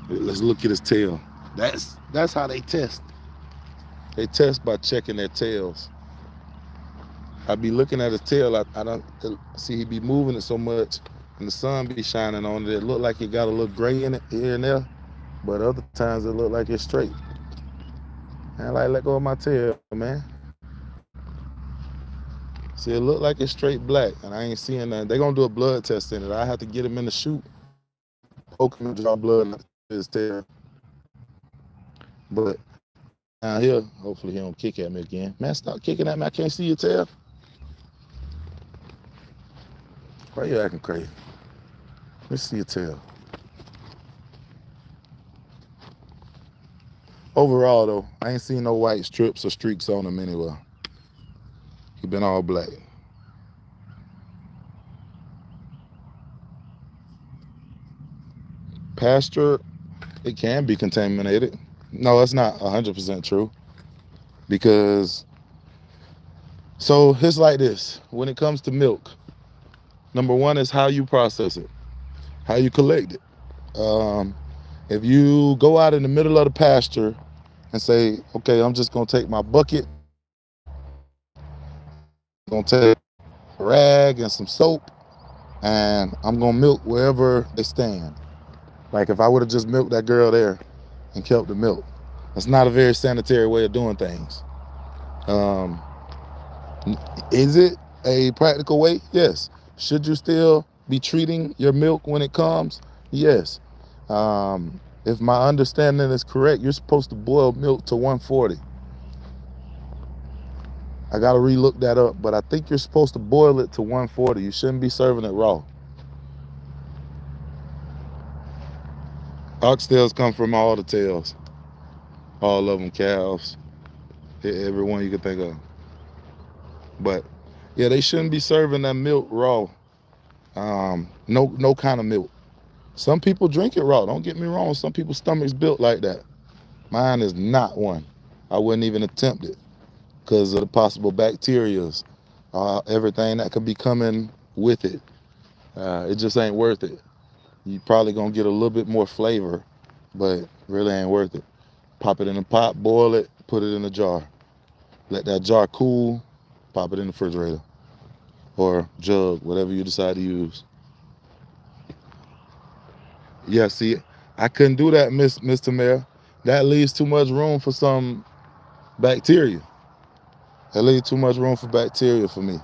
Let's look at his tail. That's how they test. They test by checking their tails. I be looking at his tail. I don't see he be moving it so much, and the sun be shining on it. It look like it got a little gray in it here and there, but other times it look like it's straight. And I let go of my tail, man. See, it look like it's straight black, and I ain't seeing nothing. They gonna do a blood test in it. I have to get him in the chute, poke him and draw blood in his tail. But down here, hopefully he don't kick at me again. Man, stop kicking at me. I can't see your tail. Why you acting crazy? Let's see your tail. Overall, though, I ain't seen no white strips or streaks on him anywhere. He been all black. Pasture, it can be contaminated. No, it's not 100% true, because So it's like this. When it comes to milk, number one is how you process it, how you collect it. Um, if you go out in the middle of the pasture and say, okay, I'm just gonna take my bucket, I'm gonna take a rag and some soap, and I'm gonna milk wherever they stand. Like if I would have just milked that girl there and kept the milk, that's not a very sanitary way of doing things. Um, is it a practical way? Yes. Should you still be treating your milk when it comes? Yes. If my understanding is correct, you're supposed to boil milk to 140. I got to relook that up, but I think you're supposed to boil it to 140. You shouldn't be serving it raw. Oxtails come from all the tails, all of them, calves, every one you can think of. But yeah, they shouldn't be serving that milk raw. No kind of milk. Some people drink it raw. Don't get me wrong. Some people's stomachs built like that. Mine is not one. I wouldn't even attempt it because of the possible bacterias, everything that could be coming with it. It just ain't worth it. You probably gonna get a little bit more flavor, but really ain't worth it. Pop it in a pot, boil it, put it in a jar. Let that jar cool, pop it in the refrigerator or jug, whatever you decide to use. Yeah, see, I couldn't do that, Mr. Mayor. That leaves too much room for some bacteria. That leaves too much room for bacteria for me.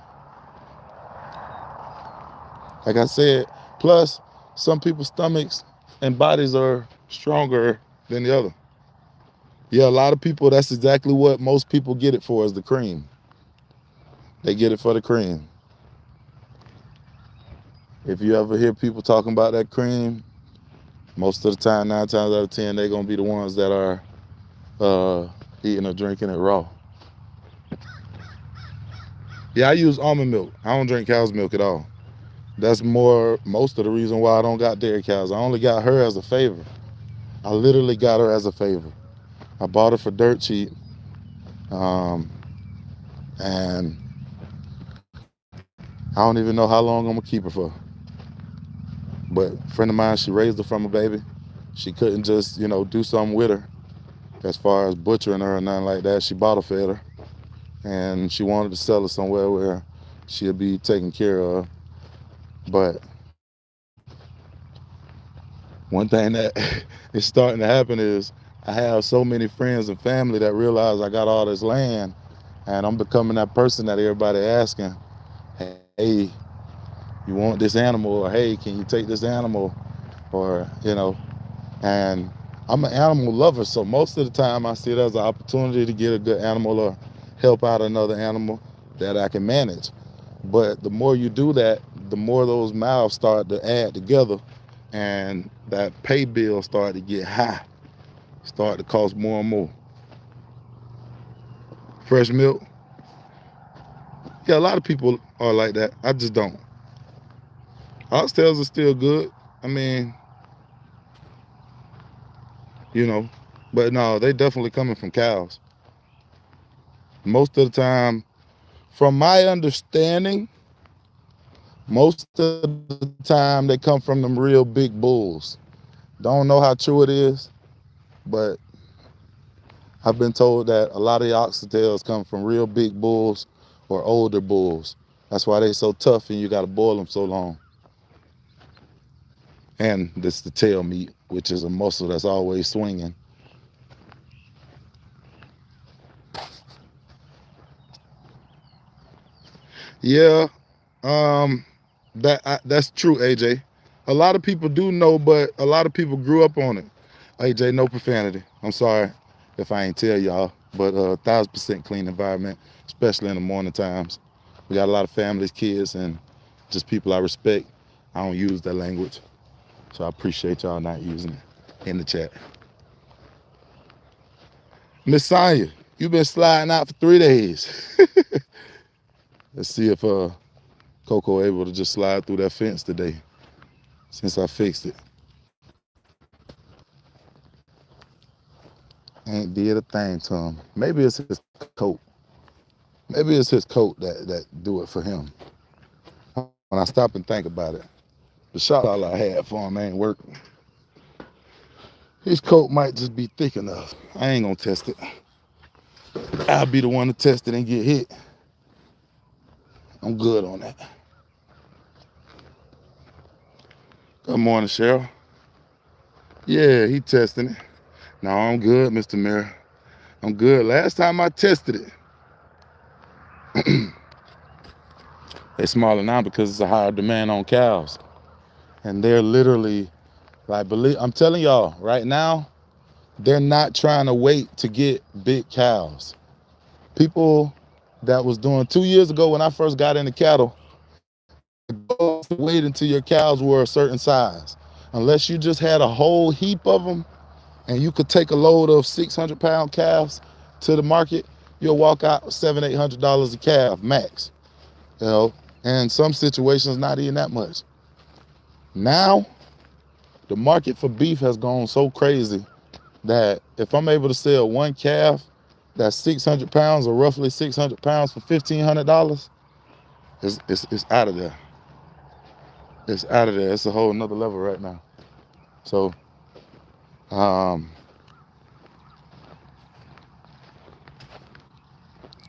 Like I said, plus some people's stomachs and bodies are stronger than the other. Yeah, a lot of people, that's exactly what most people get it for, is the cream. They get it for the cream. If you ever hear people talking about that cream, most of the time, 9 times out of 10, they're gonna be the ones that are eating or drinking it raw. Yeah, I use almond milk. I don't drink cow's milk at all. That's most of the reason why I don't got dairy cows. I only got her as a favor. I literally got her as a favor. I bought her for dirt cheap, um, and I don't even know how long I'm gonna keep her for. But a friend of mine, she raised her from a baby. She couldn't just, do something with her as far as butchering her or nothing like that. She bottle fed her, and she wanted to sell her somewhere where she'll be taken care of. But one thing that is starting to happen is I have so many friends and family that realize I got all this land, and I'm becoming that person that everybody asking, hey, you want this animal, or hey, can you take this animal, or and I'm an animal lover, so most of the time I see it as an opportunity to get a good animal or help out another animal that I can manage. But the more you do that, the more those mouths start to add together, and that pay bill start to get high, start to cost more and more. Fresh milk, yeah, a lot of people are like that. I just don't. Oxtails are still good. I mean, you know, but no, they definitely coming from cows. Most of the time, from my understanding, most of the time they come from them real big bulls. Don't know how true it is, but I've been told that a lot of the oxtails come from real big bulls or older bulls. That's why they so tough and you got to boil them so long. And this the tail meat, which is a muscle that's always swinging. Yeah, um, that's true, AJ. A lot of people do know, but a lot of people grew up on it. AJ, no profanity. I'm sorry if I ain't tell y'all, but 1,000% clean environment, especially in the morning times. We got a lot of families, kids, and just people I respect. I don't use that language, so I appreciate y'all not using it in the chat. Miss Sonya, you been sliding out for 3 days. Let's see if Coco able to just slide through that fence today since I fixed it. Ain't did a thing to him. Maybe it's his coat. Maybe it's his coat that do it for him. When I stop and think about it, the shot all I had for him ain't working. His coat might just be thick enough. I ain't gonna test it. I'll be the one to test it and get hit. I'm good on that. Good morning, Cheryl. Yeah, he testing it. No, I'm good, Mr. Mayor. I'm good. Last time I tested it, they smaller now because it's a higher demand on cows. And they're literally, like, I'm telling y'all, right now, they're not trying to wait to get big cows. People that was doing 2 years ago when I first got into cattle, wait until your cows were a certain size. Unless you just had a whole heap of them and you could take a load of 600-pound calves to the market, you'll walk out $700, $800 a calf max. You know, and some situations not even that much. Now, the market for beef has gone so crazy that if I'm able to sell one calf that's 600 pounds or roughly 600 pounds for $1,500, it's out of there. It's out of there. It's a whole nother level right now. So, um,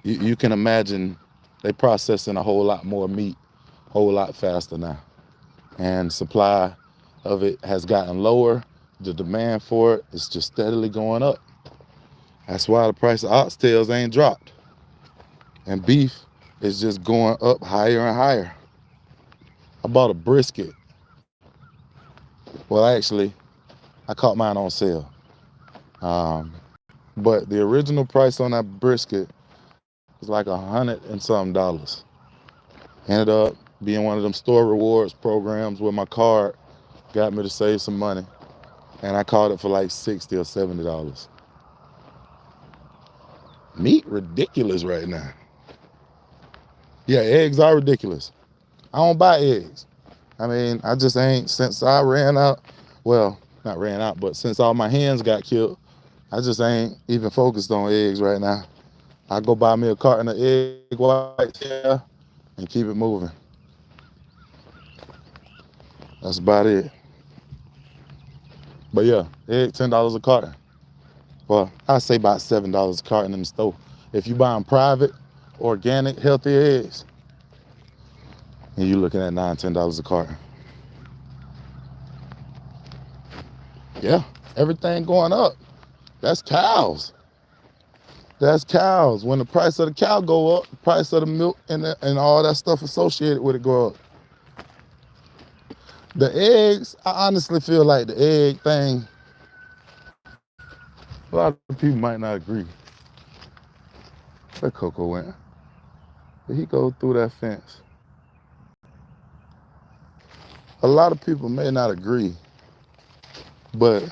you can imagine they processing a whole lot more meat, a whole lot faster now. And supply of it has gotten lower. The demand for it is just steadily going up. That's why the price of oxtails ain't dropped. And beef is just going up higher and higher. I bought a brisket. Well, actually, I caught mine on sale. But the original price on that brisket was like $100 and something dollars. Ended up being one of them store rewards programs where my card got me to save some money. And I caught it for like $60 or $70. Meat ridiculous right now. Yeah, eggs are ridiculous. I don't buy eggs. I mean, I just ain't, since I ran out, well, not ran out, but since all my hens got killed, I just ain't even focused on eggs right now. I go buy me a carton of egg whites here and keep it moving. That's about it. But yeah, egg $10 a carton. Well, I say about $7 a carton in the store. If you buy them private, organic, healthy eggs, and you're looking at $9, $10 a carton. Yeah, everything going up. That's cows. That's cows. When the price of the cow go up, the price of the milk and all that stuff associated with it go up. The eggs, I honestly feel like the egg thing, a lot of people might not agree. Where Coco went? Did he go through that fence? A lot of people may not agree, but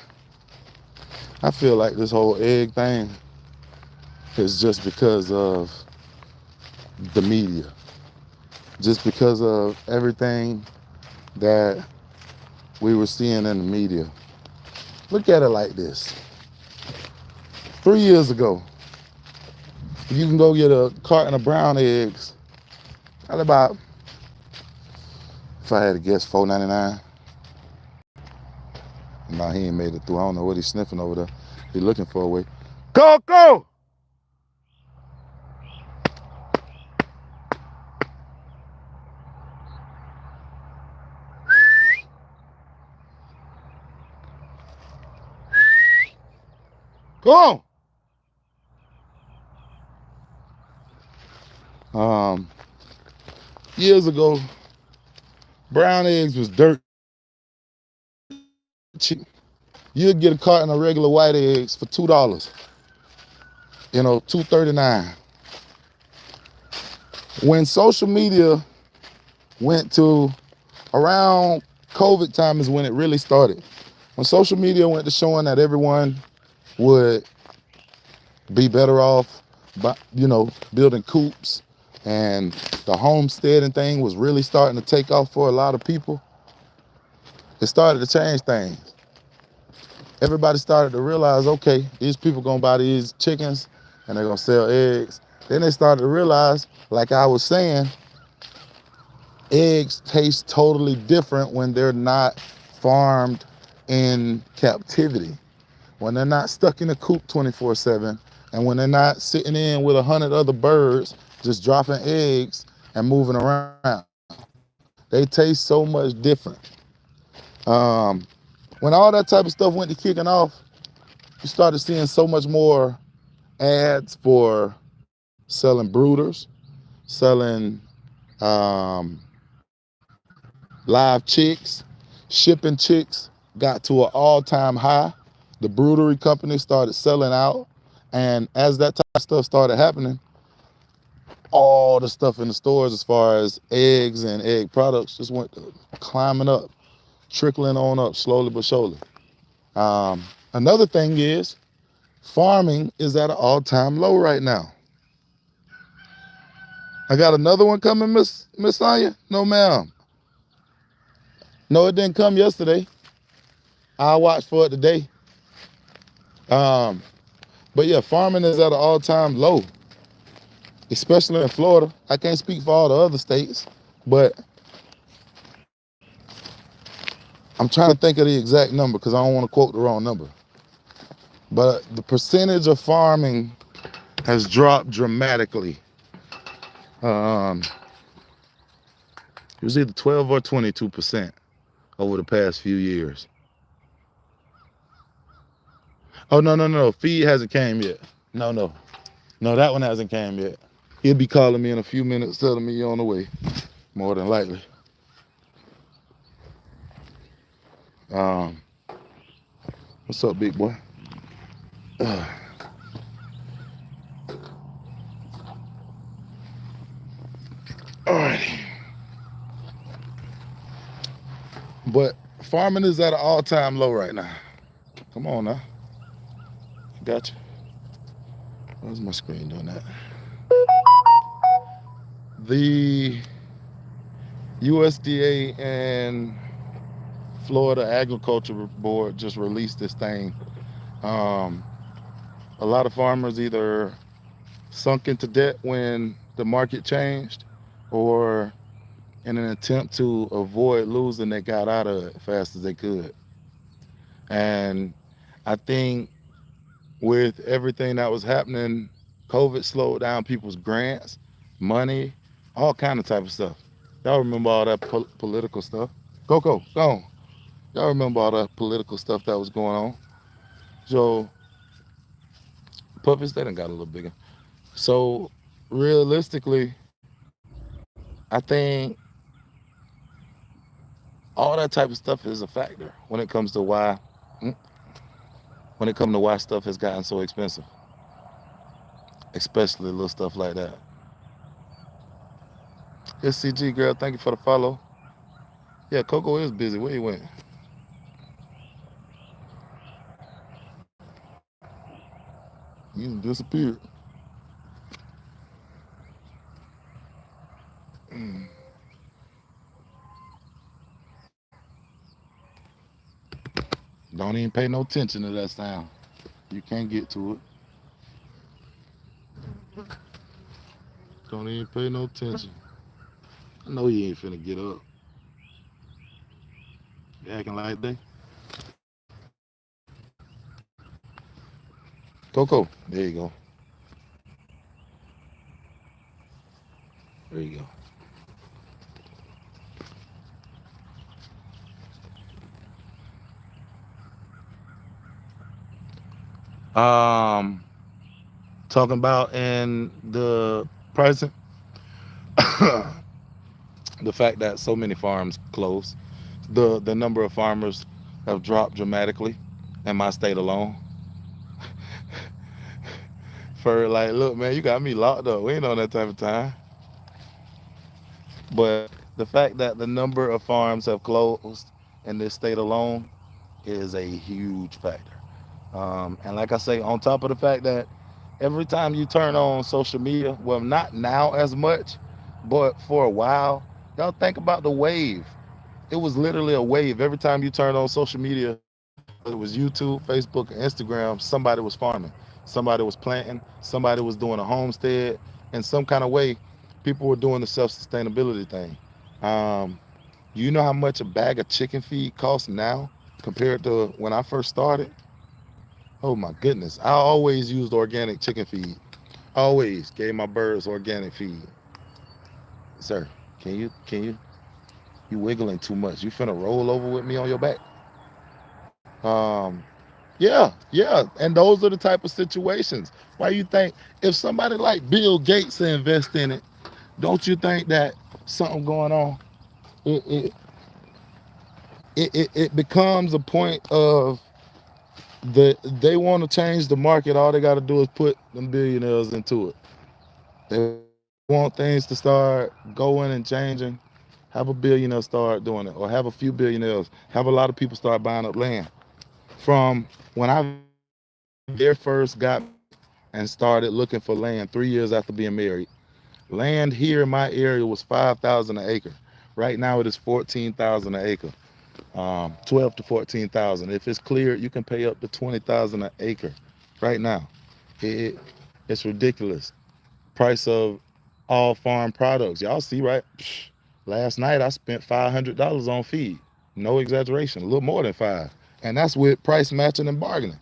I feel like this whole egg thing is just because of the media, just because of everything that we were seeing in the media. Look at it like this. 3 years ago, you can go get a carton of brown eggs at about, if I had to guess, $4.99. No, he ain't made it through. I don't know what he's sniffing over there. He's looking for a way. Coco! Come on! Years ago, brown eggs was dirt cheap. You'd get a carton of regular white eggs for $2. $2.39. When social media went to around COVID time is when it really started. When social media went to showing that everyone would be better off by, building coops, and the homesteading thing was really starting to take off for a lot of people, it started to change things. Everybody started to realize, okay, these people gonna buy these chickens and they're gonna sell eggs Then they started to realize, like I was saying, eggs taste totally different when they're not farmed in captivity, when they're not stuck in a coop 24/7, and when they're not sitting in with 100 other birds just dropping eggs and moving around. They taste so much different. Um, when all that type of stuff went to kicking off, you started seeing so much more ads for selling brooders, selling um, live chicks, shipping chicks got to an all-time high. The broodery company started selling out, and as that type of stuff started happening, all the stuff in the stores as far as eggs and egg products just went climbing up, trickling on up slowly but surely. Another thing is farming is at an all-time low right now. I got another one coming, Miss Anya? No, ma'am. No, it didn't come yesterday. I watched for it today. Um, but yeah, farming is at an all-time low, especially in Florida. I can't speak for all the other states, but I'm trying to think of the exact number because I don't want to quote the wrong number. But the percentage of farming has dropped dramatically. Um, it was either 12 or 22% over the past few years. Oh, no, no, no. Feed hasn't came yet. No, no. No, that one hasn't came yet. He'll be calling me in a few minutes, telling me you're on the way, more than likely. Um, what's up, big boy? Alrighty. But farming is at an all-time low right now. Come on now. Gotcha. Where's my screen doing that? The USDA and Florida Agriculture Board just released this thing. Um, a lot of farmers either sunk into debt when the market changed, or in an attempt to avoid losing, they got out of it fast as they could. And I think with everything that was happening, COVID slowed down people's grants, money, all kind of type of stuff. Y'all remember all that political stuff? Coco, go on. Y'all remember all that political stuff that was going on? So puppies, they done got a little bigger. So realistically, I think all that type of stuff is a factor when it comes to why stuff has gotten so expensive, especially little stuff like that. SCG girl, thank you for the follow. Yeah, Coco is busy. Where you went? You disappeared. Don't even pay no attention to that sound. You can't get to it. Don't even pay no attention. I know you ain't finna get up. You acting like they. Coco, there you go. There you go. Talking about in the present, the fact that so many farms closed, the number of farmers have dropped dramatically in my state alone. For like, look, man, you got me locked up. We ain't on that type of time. But the fact that the number of farms have closed in this state alone is a huge factor. And like I say, on top of the fact that every time you turn on social media, well, not now as much, but for a while, y'all think about the wave. It was literally a wave. Every time you turned on social media, whether it was YouTube, Facebook, or Instagram, somebody was farming. somebody was planting, somebody was doing a homestead, in some kind of way, people were doing the self-sustainability thing. Um, you know how much a bag of chicken feed costs now compared to when I first started? Oh my goodness. I always used organic chicken feed. Always gave my birds organic feed. Sir, you wiggling too much. You finna roll over with me on your back. Yeah. And those are the type of situations. Why you think if somebody like Bill Gates invest in it, don't you think that something going on? It it it becomes a point of they want to change the market. All they got to do is put them billionaires into it. They want things to start going and changing. Have a billionaire start doing it, or have a few billionaires. Have a lot of people start buying up land. From when I very first got married and started looking for land 3 years after being married, land here in my area was 5,000 an acre. Right now it is 14,000 an acre. 12 to 14,000. If it's cleared, you can pay up to 20,000 an acre. Right now, it it's ridiculous. Price of all farm products. Y'all see, right? Last night I spent $500 on feed. No exaggeration, a little more than five. And that's with price matching and bargaining.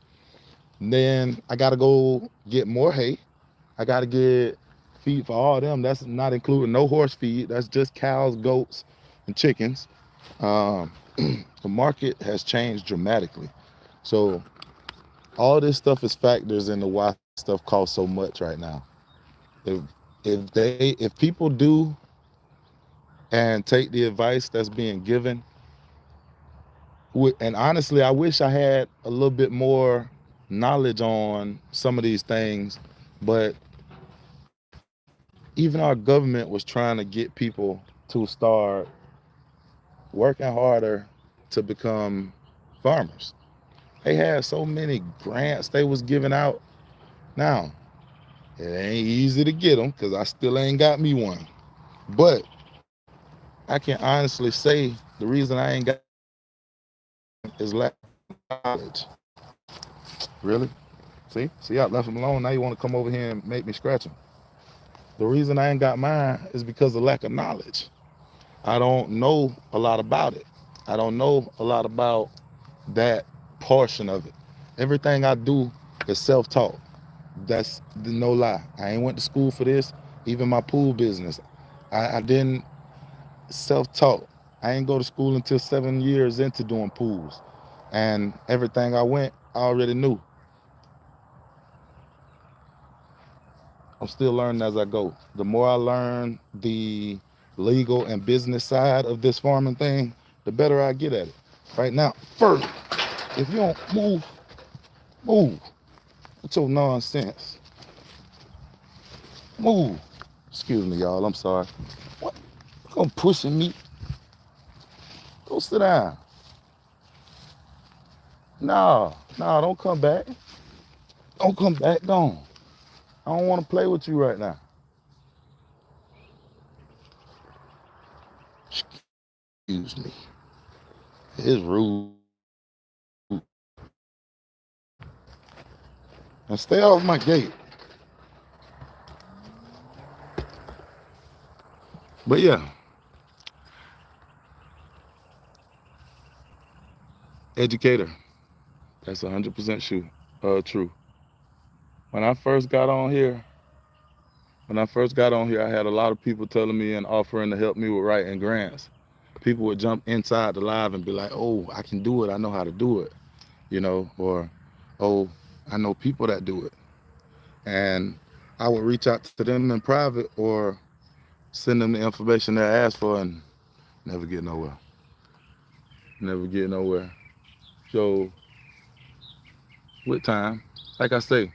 And then I gotta go get more hay. I gotta get feed for all of them. That's not including no horse feed. That's just cows, goats, and chickens. Um, the market has changed dramatically. So all this stuff is factors into why stuff costs so much right now. If if people do and take the advice that's being given, and honestly, I wish I had a little bit more knowledge on some of these things, but even our government was trying to get people to start working harder to become farmers. They had so many grants they was giving out. Now, it ain't easy to get them because I still ain't got me one. But I can honestly say the reason I ain't got is lack of knowledge. Really? See, I left him alone. Now you want to come over here and make me scratch him. The reason I ain't got mine is because of lack of knowledge. I don't know a lot about it. I don't know a lot about that portion of it. Everything I do is self-taught. That's no lie. I ain't went to school for this. Even my pool business, I didn't self-taught. I ain't go to school until 7 years into doing pools, and everything I already knew. I'm still learning as I go. The more I learn the legal and business side of this farming thing, the better I get at it. Right now, first, if you don't move. What's your nonsense? Move. Excuse me, y'all. I'm sorry. What? Come pushing me. Go sit down. No, don't come back. Don't come back. Don't. I don't want to play with you right now. Excuse me. It's rude. Now stay off my gate. But yeah, educator. That's 100% true. When I first got on here, I had a lot of people telling me and offering to help me with writing grants. People would jump inside the live and be like, "Oh, I can do it. I know how to do it," or, "Oh, I know people that do it." And I would reach out to them in private or send them the information they asked for and never get nowhere. Never get nowhere. So with time, like I say,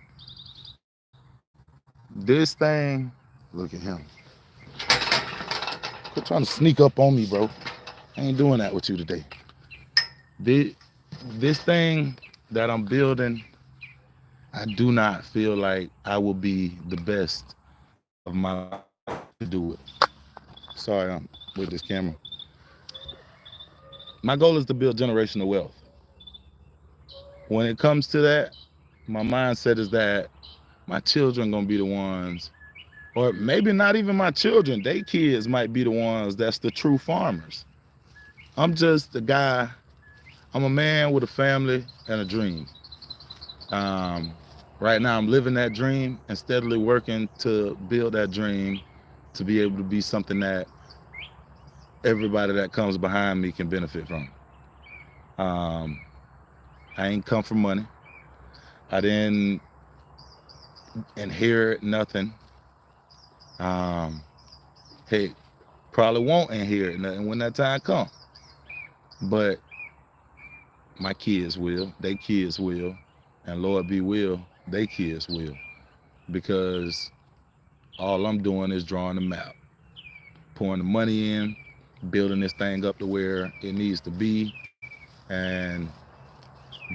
this thing, look at him. Quit trying to sneak up on me, bro. I ain't doing that with you today. This, this thing that I'm building, I do not feel like I will be the best of my life to do it. Sorry, I'm with this camera. My goal is to build generational wealth. When it comes to that, my mindset is that My children gonna be the ones, or maybe not even my children. They kids might be the ones that's the true farmers. I'm just a guy. I'm a man with a family and a dream. Um, right now, I'm living that dream and steadily working to build that dream to be able to be something that everybody that comes behind me can benefit from. Um, I ain't come from money. I didn't inherit nothing. Um, hey, probably won't inherit nothing when that time comes. But my kids will, they kids will, and Lord be will, they kids will. Because all I'm doing is drawing the map, pouring the money in, building this thing up to where it needs to be, and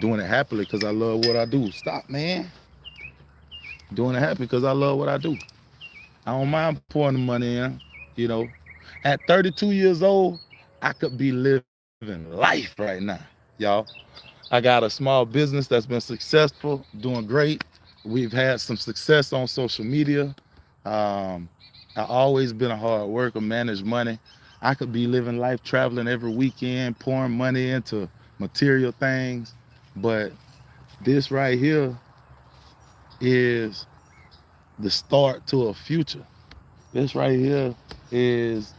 doing it happily because I love what I do. Stop, man. Doing it happy because I love what I do. I don't mind pouring the money in. You know, at 32 years old, I could be living life right now, y'all. I got a small business that's been successful, doing great. We've had some success on social media. Um, I always been a hard worker, manage money. I could be living life, traveling every weekend, pouring money into material things. But this right here is the start to a future. This right here is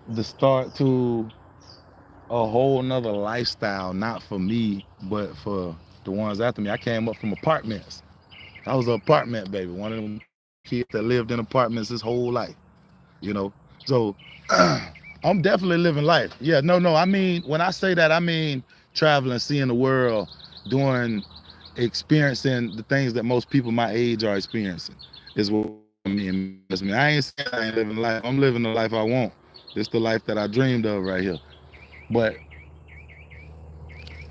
the start to a whole nother lifestyle, not for me, but for the ones after me. I came up from apartments. I was an apartment baby, one of them kids that lived in apartments his whole life, you know. So I'm definitely living life. Yeah, no. I mean, when I say that, I mean traveling, seeing the world, doing, experiencing the things that most people my age are experiencing is what I mean. I ain't saying I ain't living life. I'm living the life I want. It's the life that I dreamed of right here. But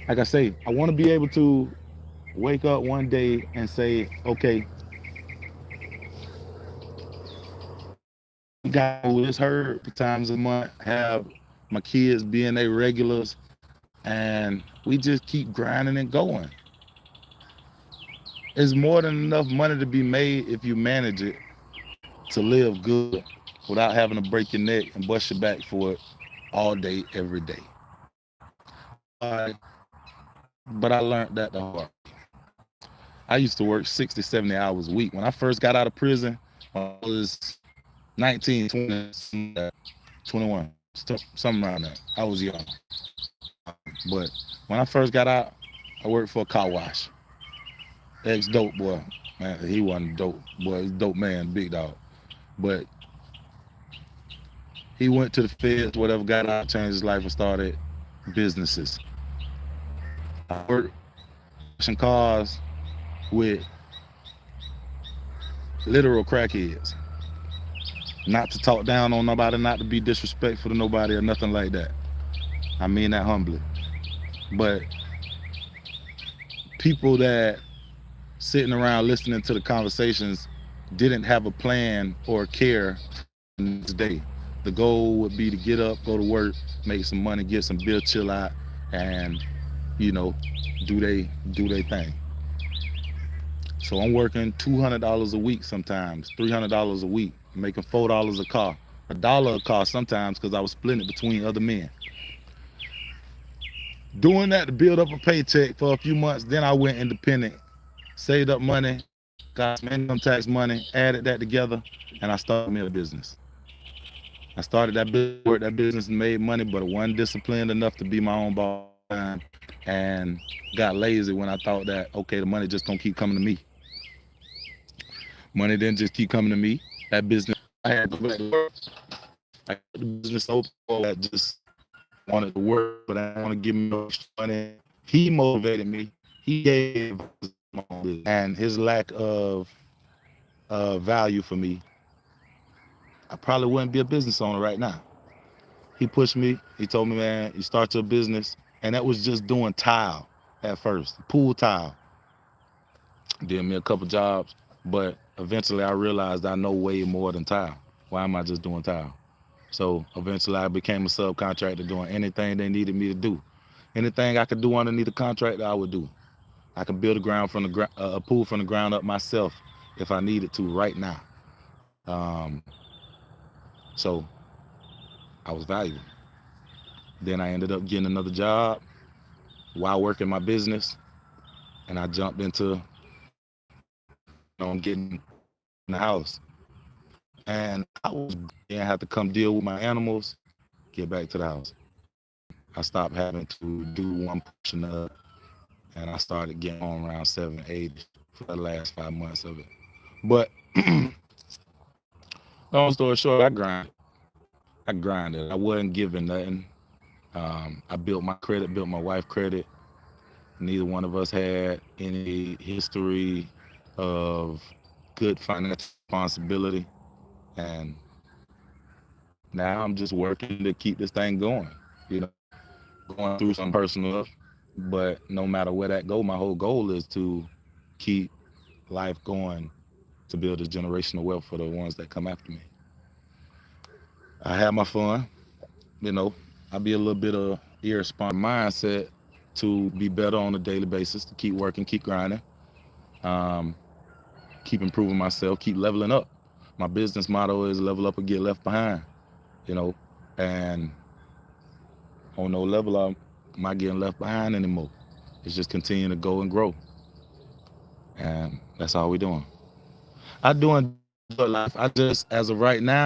like I say, I want to be able to wake up one day and say, okay, we got through this hurt times a month, have my kids being their regulars, and we just keep grinding and going. It's more than enough money to be made if you manage it to live good without having to break your neck and bust your back for it all day, every day. But I learned that the hard way. I used to work 60, 70 hours a week. When I first got out of prison, when I was 19, 20, 21, something around that. I was young. But when I first got out, I worked for a car wash. Ex-dope boy. Man, he wasn't dope. Boy, he's a dope man, big dog. But he went to the feds, whatever, got out, changed his life, and started businesses. I worked washing cars with literal crackheads. Not to talk down on nobody, not to be disrespectful to nobody or nothing like that. I mean that humbly. But people that sitting around listening to the conversations didn't have a plan or care for the next day. The goal would be to get up, go to work, make some money, get some bill, chill out, and you know, do they thing. So I'm working $200 a week sometimes, $300 a week, making $4 a car, $1 a car sometimes because I was splitting it between other men. Doing that to build up a paycheck for a few months, then I went independent, saved up money, got some income tax money, added that together, and I started me a business. I started that business, worked that business and made money, but I wasn't disciplined enough to be my own boss and got lazy when I thought that, okay, the money just gonna keep coming to me. Money didn't just keep coming to me. That business, I had to go back to work. I got the business open that just wanted to work, but I didn't want to give me no extra money. He motivated me. He gave, and his lack of value for me, I probably wouldn't be a business owner right now. He pushed me. He told me, man, you start your business. And that was just doing tile at first, pool tile. Did me a couple jobs, but eventually I realized I know way more than tile. Why am I just doing tile? So eventually I became a subcontractor doing anything they needed me to do. Anything I could do underneath the contract, I would do. I could build a pool from the ground up myself if I needed to right now. So I was valuable. Then I ended up getting another job while working my business, and I jumped into, getting in the house. And I was didn't have to come deal with my animals, get back to the house. I stopped having to do one portion of it, and I started getting on around 780 for the last 5 months of it. But long story short, I grinded. I grinded. I wasn't giving nothing. I built my credit, built my wife credit. Neither one of us had any history of good financial responsibility. And now I'm just working to keep this thing going, you know, going through some personal stuff. But no matter where that go, my whole goal is to keep life going, to build a generational wealth for the ones that come after me. I have my fun, you know. I be a little bit of irresponsible mindset to be better on a daily basis, to keep working, keep grinding, um, keep improving myself, keep leveling up. My business motto is level up or get left behind, you know. And on no level, I'm not getting left behind anymore. It's just continuing to go and grow. And that's all we're doing. I do enjoy life. I just, as of right now,